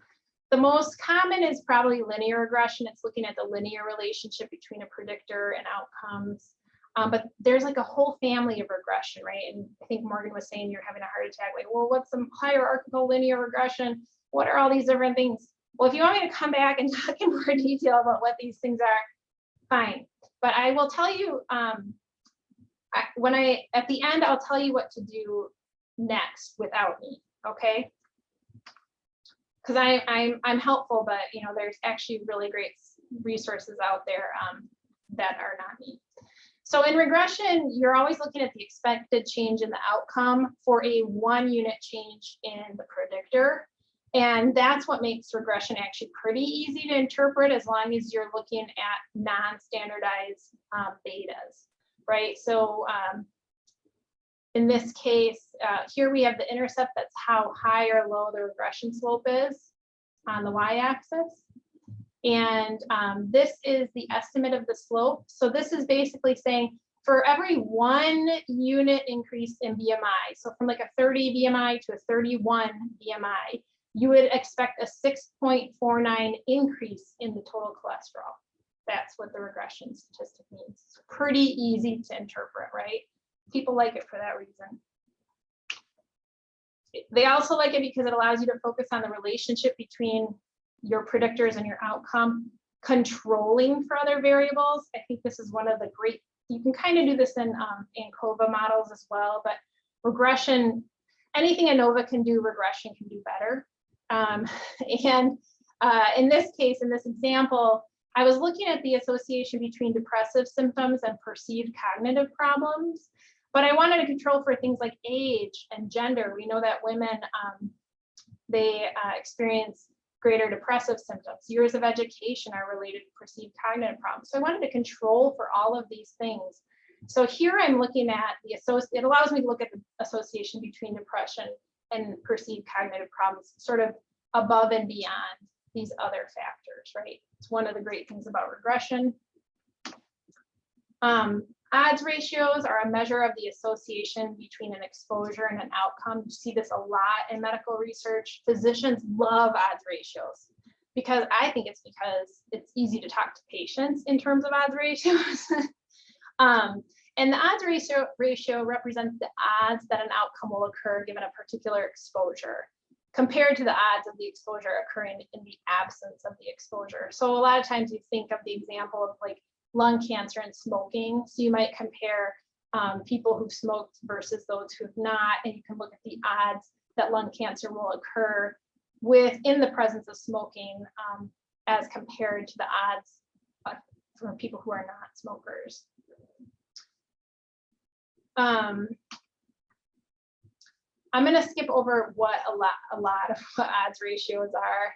The most common is probably linear regression. It's looking at the linear relationship between a predictor and outcomes. But there's like a whole family of regression, right? And I think Morgan was saying you're having a heart attack. Like, well, what's some hierarchical linear regression? What are all these different things? Well, if you want me to come back and talk in more detail about what these things are, fine. But I will tell you, at the end, I'll tell you what to do next without me, okay? Because I'm helpful, but you know, there's actually really great resources out there that are not me. So in regression, you're always looking at the expected change in the outcome for a 1 unit change in the predictor. And that's what makes regression actually pretty easy to interpret as long as you're looking at non-standardized betas, right? So in this case, here we have the intercept, that's how high or low the regression slope is on the y-axis. And this is the estimate of the slope. So this is basically saying for every 1 unit increase in BMI, so from like a 30 BMI to a 31 BMI, you would expect a 6.49 increase in the total cholesterol. That's what the regression statistic means. It's pretty easy to interpret, right? People like it for that reason. They also like it because it allows you to focus on the relationship between your predictors and your outcome, controlling for other variables. I think this is one of the great, you can kind of do this in ANCOVA models as well, but regression, anything ANOVA can do, regression can do better. In this case, in this example, I was looking at the association between depressive symptoms and perceived cognitive problems, but I wanted to control for things like age and gender. We know that women, they experience greater depressive symptoms. Years of education are related to perceived cognitive problems. So I wanted to control for all of these things. So here I'm looking at the it allows me to look at the association between depression and perceived cognitive problems, sort of above and beyond these other factors, right? It's one of the great things about regression. Odds ratios are a measure of the association between an exposure and an outcome. You see this a lot in medical research. Physicians love odds ratios because I think it's because it's easy to talk to patients in terms of odds ratios. And the odds ratio represents the odds that an outcome will occur given a particular exposure. compared to the odds of the exposure occurring in the absence of the exposure. So a lot of times you think of the example of like lung cancer and smoking. So you might compare people who've smoked versus those who have not, and you can look at the odds that lung cancer will occur within the presence of smoking as compared to the odds for people who are not smokers. I'm going to skip over what a lot of what odds ratios are.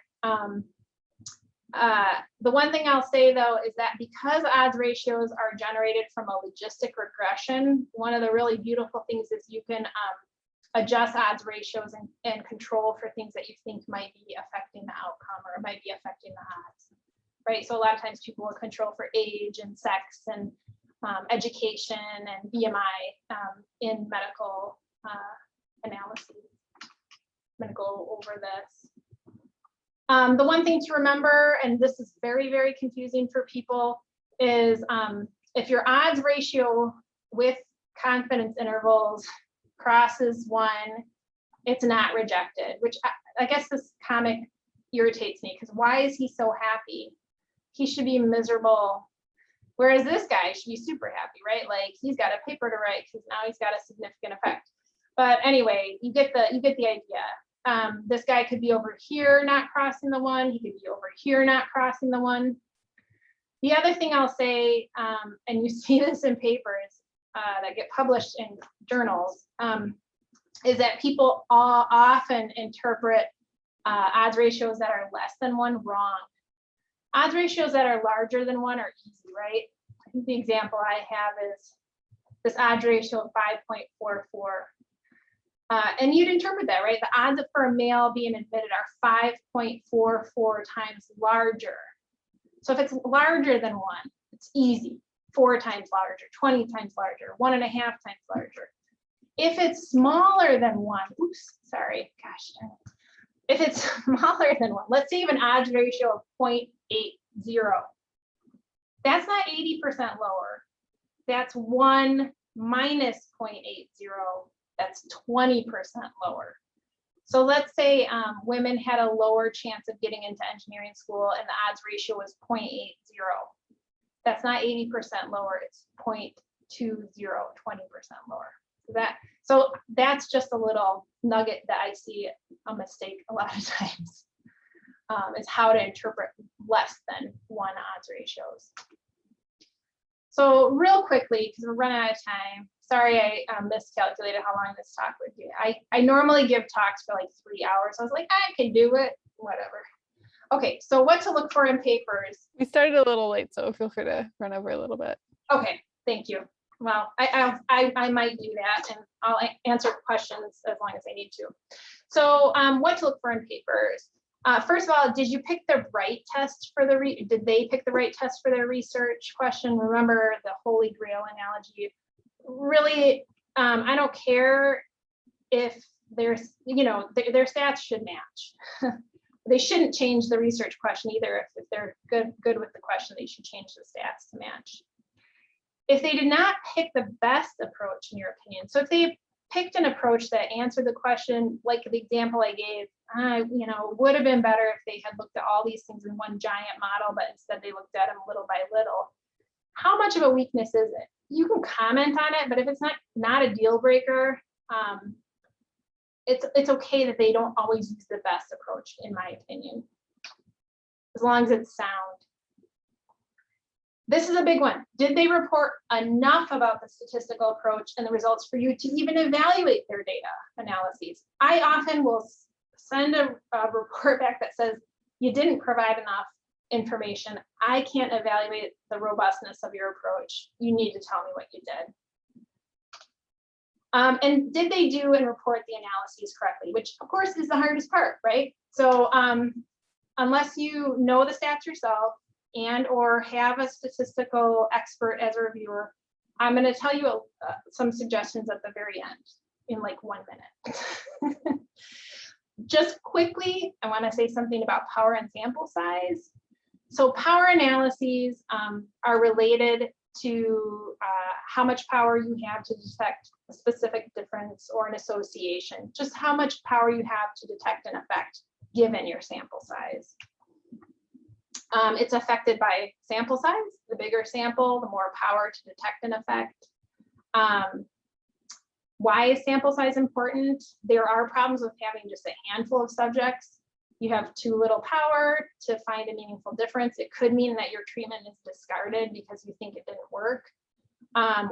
The one thing I'll say though is that because odds ratios are generated from a logistic regression, one of the really beautiful things is you can adjust odds ratios and control for things that you think might be affecting the outcome or might be affecting the odds, right? So a lot of times people will control for age and sex and education and BMI in medical analyses. I'm going to go over this. The one thing to remember, and this is very, very confusing for people, is if your odds ratio with confidence intervals crosses 1, it's not rejected, which I guess this comic irritates me because why is he so happy? He should be miserable. Whereas this guy should be super happy, right? Like he's got a paper to write because now he's got a significant effect. But anyway, you get the idea. This guy could be over here not crossing the 1. He could be over here not crossing the 1. The other thing I'll say, and you see this in papers that get published in journals, is that people often interpret odds ratios that are less than 1 wrong. Odds ratios that are larger than 1 are easy, right? I think the example I have is this odds ratio of 5.44. And you'd interpret that, right? The odds for a male being admitted are 5.44 times larger. So if it's larger than 1, it's easy. 4 times larger, 20 times larger, 1.5 times larger. If it's smaller than 1, oops, sorry, gosh. If it's smaller than 1, let's say you have an odds ratio of 0.80. That's not 80% lower. That's 1 minus 0.80. That's 20% lower. So let's say women had a lower chance of getting into engineering school and the odds ratio was 0.80. That's not 80% lower, it's 0.20, 20% lower. So that's just a little nugget that I see a mistake a lot of times. Is how to interpret less than 1 odds ratios. So real quickly, because we're running out of time, sorry I miscalculated how long this talk would be. I normally give talks for like 3 hours. I was like, I can do it, whatever. Okay, so what to look for in papers. We started a little late, so feel free to run over a little bit. Okay, thank you. Well, I might do that, and I'll answer questions as long as I need to. So what to look for in papers. First of all, did you pick the right test for did they pick the right test for their research question? Remember the Holy Grail analogy. Really, I don't care if their stats should match. They shouldn't change the research question either. If they're good with the question, they should change the stats to match. If they did not pick the best approach, in your opinion, so if they picked an approach that answered the question, like the example I gave, would have been better if they had looked at all these things in one giant model, but instead they looked at them little by little. How much of a weakness is it? You can comment on it, but if it's not a deal breaker, it's okay that they don't always use the best approach, in my opinion, as long as it's sound. This is a big one. Did they report enough about the statistical approach and the results for you to even evaluate their data analyses? I often will send a report back that says, you didn't provide enough information. I can't evaluate the robustness of your approach. You need to tell me what you did. And did they do and report the analyses correctly, which of course is the hardest part, right? So unless you know the stats yourself and or have a statistical expert as a reviewer, I'm going to tell you some suggestions at the very end in like 1 minute. Just quickly, I want to say something about power and sample size. So power analyses are related to how much power you have to detect a specific difference or an association, just how much power you have to detect an effect given your sample size. It's affected by sample size. The bigger sample, the more power to detect an effect. Why is sample size important? There are problems with having just a handful of subjects. You have too little power to find a meaningful difference. It could mean that your treatment is discarded because you think it didn't work.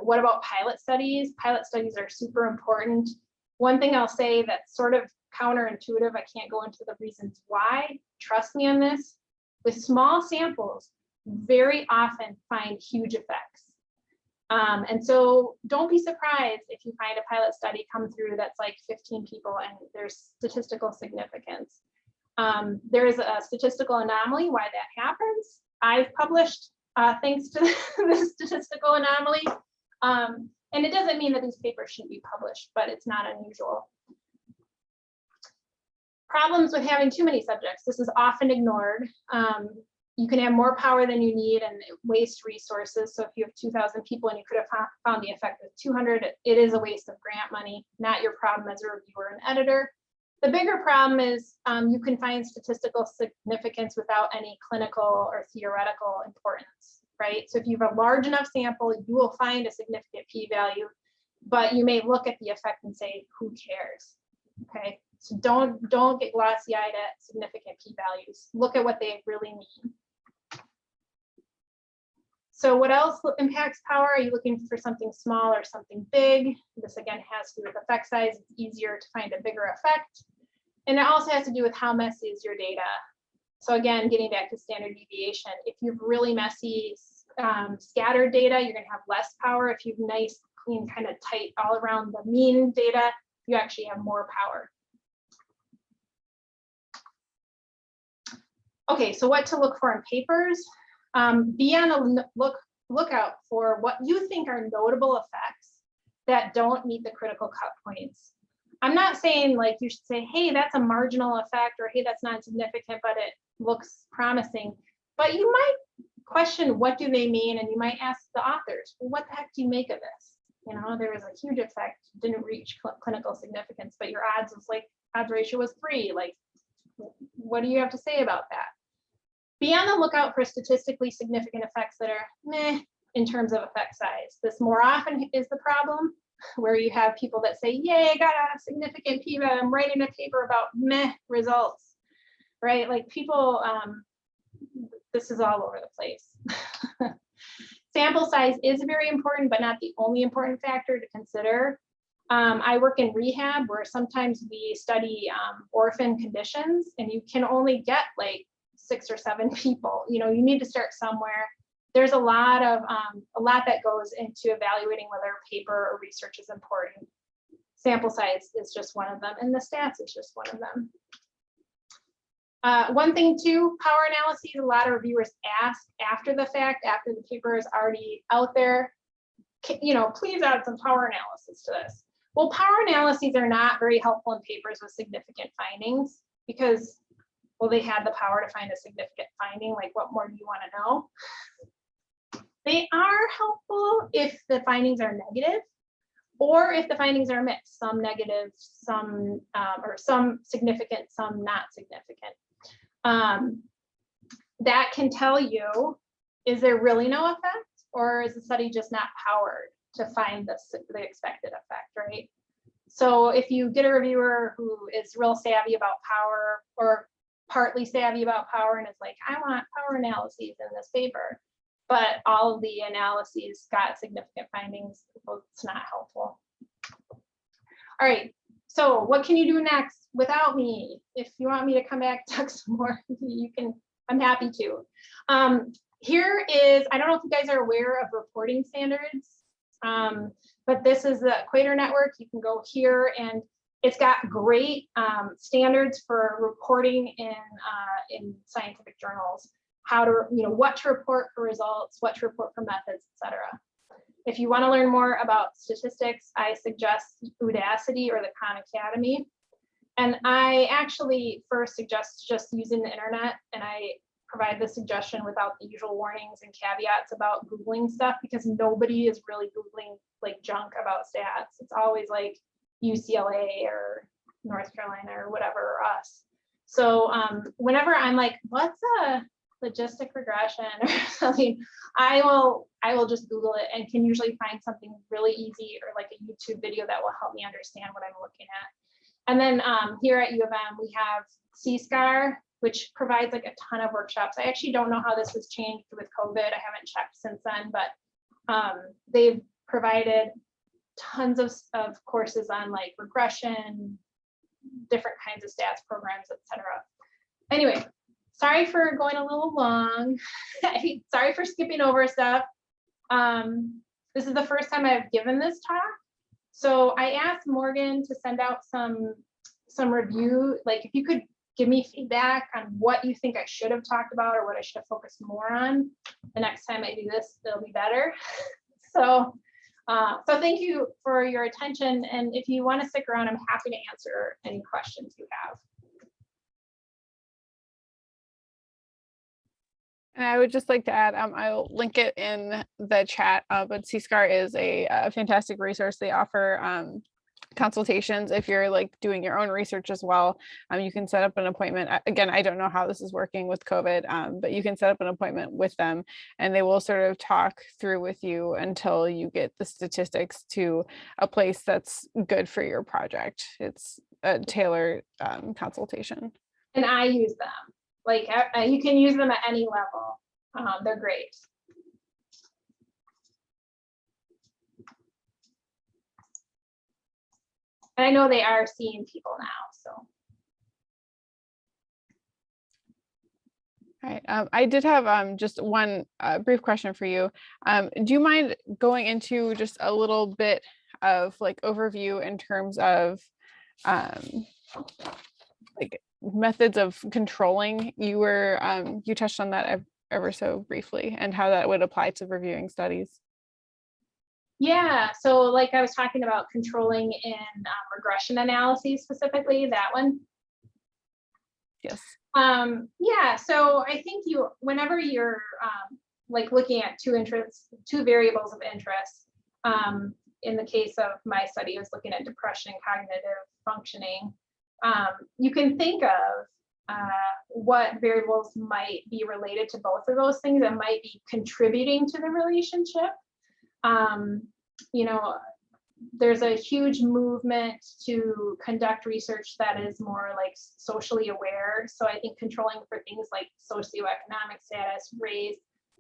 What about pilot studies? Pilot studies are super important. One thing I'll say that's sort of counterintuitive, I can't go into the reasons why, trust me on this, with small samples, very often find huge effects. And so don't be surprised if you find a pilot study come through that's like 15 people and there's statistical significance. There is a statistical anomaly why that happens. I've published thanks to the statistical anomaly. And it doesn't mean that these papers shouldn't be published, but it's not unusual. Problems with having too many subjects. This is often ignored. You can have more power than you need and waste resources. So if you have 2,000 people and you could have found the effect with 200, it is a waste of grant money, not your problem as a reviewer and editor. The bigger problem is you can find statistical significance without any clinical or theoretical importance, right? So if you have a large enough sample, you will find a significant p-value, but you may look at the effect and say, who cares, okay? So don't get glossy-eyed at significant p-values. Look at what they really mean. So what else impacts power? Are you looking for something small or something big? This again has to do with effect size. It's easier to find a bigger effect. And it also has to do with how messy is your data. So again, getting back to standard deviation, if you have really messy scattered data, you're gonna have less power. If you have nice, clean, kind of tight all around the mean data, you actually have more power. Okay, so what to look for in papers? Be on the lookout for what you think are notable effects that don't meet the critical cut points. I'm not saying like you should say, hey, that's a marginal effect, or hey, that's not significant, but it looks promising. But you might question what do they mean, and you might ask the authors, well, what the heck do you make of this? You know, there was a huge effect, didn't reach clinical significance, but your odds ratio was 3. Like, what do you have to say about that? Be on the lookout for statistically significant effects that are meh in terms of effect size. This more often is the problem, where you have people that say, yay, I got a significant p-value, I'm writing a paper about meh results, right? Like people, this is all over the place. Sample size is very important, but not the only important factor to consider. I work in rehab where sometimes we study orphan conditions, and you can only get like 6 or 7 people. You know, you need to start somewhere. There's a lot that goes into evaluating whether a paper or research is important. Sample size is just one of them, and the stats is just one of them. One thing too, power analyses, a lot of reviewers ask after the fact, after the paper is already out there, you know, please add some power analysis to this. Well, power analyses are not very helpful in papers with significant findings because, well, they had the power to find a significant finding. Like, what more do you want to know? They are helpful if the findings are negative, or if the findings are mixed, some negative, some or some significant, some not significant. That can tell you, is there really no effect, or is the study just not powered to find the expected effect, right? So if you get a reviewer who is real savvy about power, or partly savvy about power, and is like, I want power analyses in this paper, but all of the analyses got significant findings, well, it's not helpful. All right, so what can you do next without me? If you want me to come back, talk some more, you can, I'm happy to. Here is, I don't know if you guys are aware of reporting standards, but this is the Equator Network. You can go here, and it's got great standards for reporting in scientific journals. How to, you know, what to report for results, what to report for methods, etc. If you want to learn more about statistics, I suggest Udacity or the Khan Academy. And I actually first suggest just using the internet, and I provide the suggestion without the usual warnings and caveats about Googling stuff, because nobody is really Googling like junk about stats. It's always like UCLA or North Carolina or whatever, or us. So whenever I'm like, what's a logistic regression or something, I will just Google it and can usually find something really easy, or like a YouTube video that will help me understand what I'm looking at. And then here at U of M, we have CSCAR, which provides like a ton of workshops. I actually don't know how this has changed with COVID. I haven't checked since then, but they've provided tons of courses on like regression, different kinds of stats programs, etc. Anyway, sorry for going a little long. Sorry for skipping over stuff. This is the first time I've given this talk. So I asked Morgan to send out some review, like if you could give me feedback on what you think I should have talked about or what I should have focused more on. The next time I do this, it'll be better. So thank you for your attention. And if you want to stick around, I'm happy to answer any questions you have. And I would just like to add, I'll link it in the chat, but CSCAR is a fantastic resource. They offer consultations if you're like doing your own research as well. You can set up an appointment. Again, I don't know how this is working with COVID, but you can set up an appointment with them and they will sort of talk through with you until you get the statistics to a place that's good for your project. It's a tailored consultation. And I use them. Like you can use them at any level. They're great. And I know they are seeing people now, so. All right. I did have just one brief question for you. Do you mind going into just a little bit of like overview in terms of like methods of controlling? You touched on that ever so briefly, and how that would apply to reviewing studies. Yeah, so like I was talking about controlling in regression analyses, specifically that one. Yes. Yeah, so I think whenever you're like looking at two variables of interest, in the case of my study, I was looking at depression and cognitive functioning. You can think of what variables might be related to both of those things that might be contributing to the relationship. You know, there's a huge movement to conduct research that is more like socially aware. So I think controlling for things like socioeconomic status, race,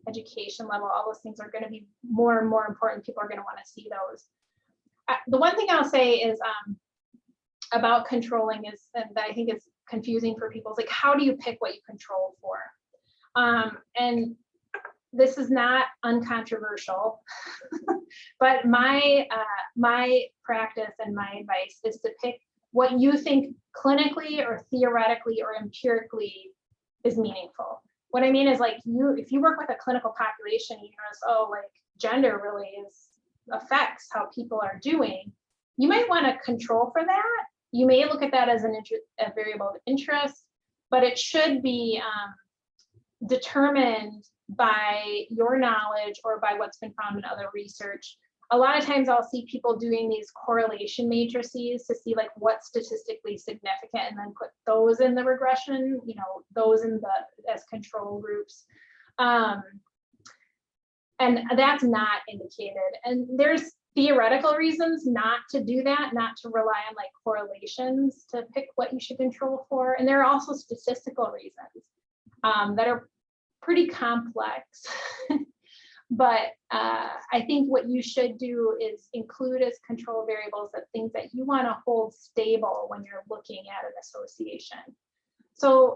education level, all those things are going to be more and more important. People are going to want to see those. The one thing I'll say is about controlling is, and that I think is confusing for people, is like, how do you pick what you control for? And this is not uncontroversial, but my practice and my advice is to pick what you think clinically or theoretically or empirically is meaningful. What I mean is, like, if you work with a clinical population, you notice, oh, like gender really affects how people are doing, you might want to control for that. You may look at that as a variable of interest, but it should be determined by your knowledge or by what's been found in other research. A lot of times I'll see people doing these correlation matrices to see like what's statistically significant, and then put those in the regression, you know, those in as control groups. And that's not indicated. And there's theoretical reasons not to do that, not to rely on like correlations to pick what you should control for. And there are also statistical reasons that are pretty complex. But I think what you should do is include as control variables the things that you want to hold stable when you're looking at an association. So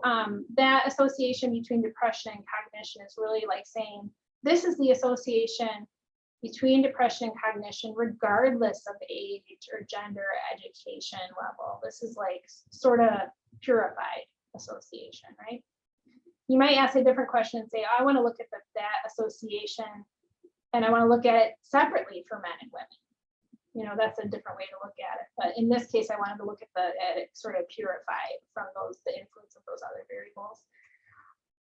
that association between depression and cognition is really like saying, this is the association between depression and cognition, regardless of age or gender or education level. This is like sort of purified association, right? You might ask a different question and say, I want to look at that association, and I want to look at it separately for men and women. You know, that's a different way to look at it. But in this case, I wanted to look at it sort of purified from the influence of those other variables.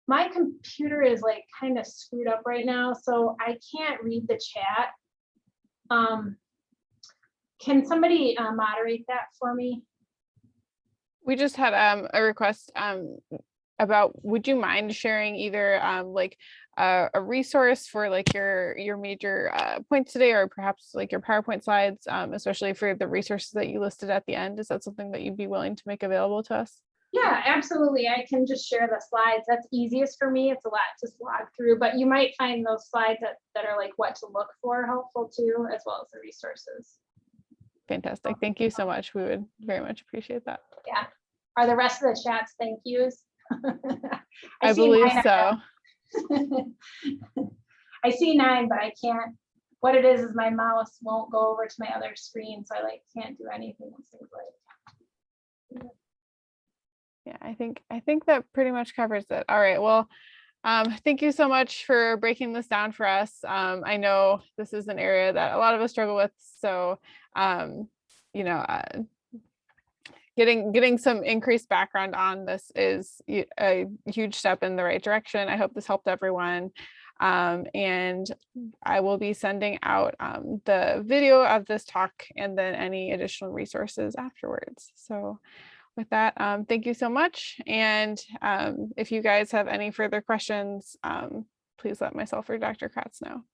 My computer is like kind of screwed up right now, so I can't read the chat. Can somebody moderate that for me? We just had a request about, would you mind sharing either like a resource for like your major points today, or perhaps like your PowerPoint slides, especially for the resources that you listed at the end? Is that something that you'd be willing to make available to us? Yeah, absolutely. I can just share the slides. That's easiest for me. It's a lot to slog through, but you might find those slides that are like what to look for helpful too, as well as the resources. Fantastic. Thank you so much. We would very much appreciate that. Yeah. Are the rest of the chats thank yous? I believe so. I see 9, but I can't. What it is my mouse won't go over to my other screen, so I like can't do anything. It seems like. Yeah, I think that pretty much covers it. All right. Well, thank you so much for breaking this down for us. I know this is an area that a lot of us struggle with, so you know, getting some increased background on this is a huge step in the right direction. I hope this helped everyone. And I will be sending out the video of this talk and then any additional resources afterwards. So with that, thank you so much. And if you guys have any further questions, please let myself or Dr. Kratz know.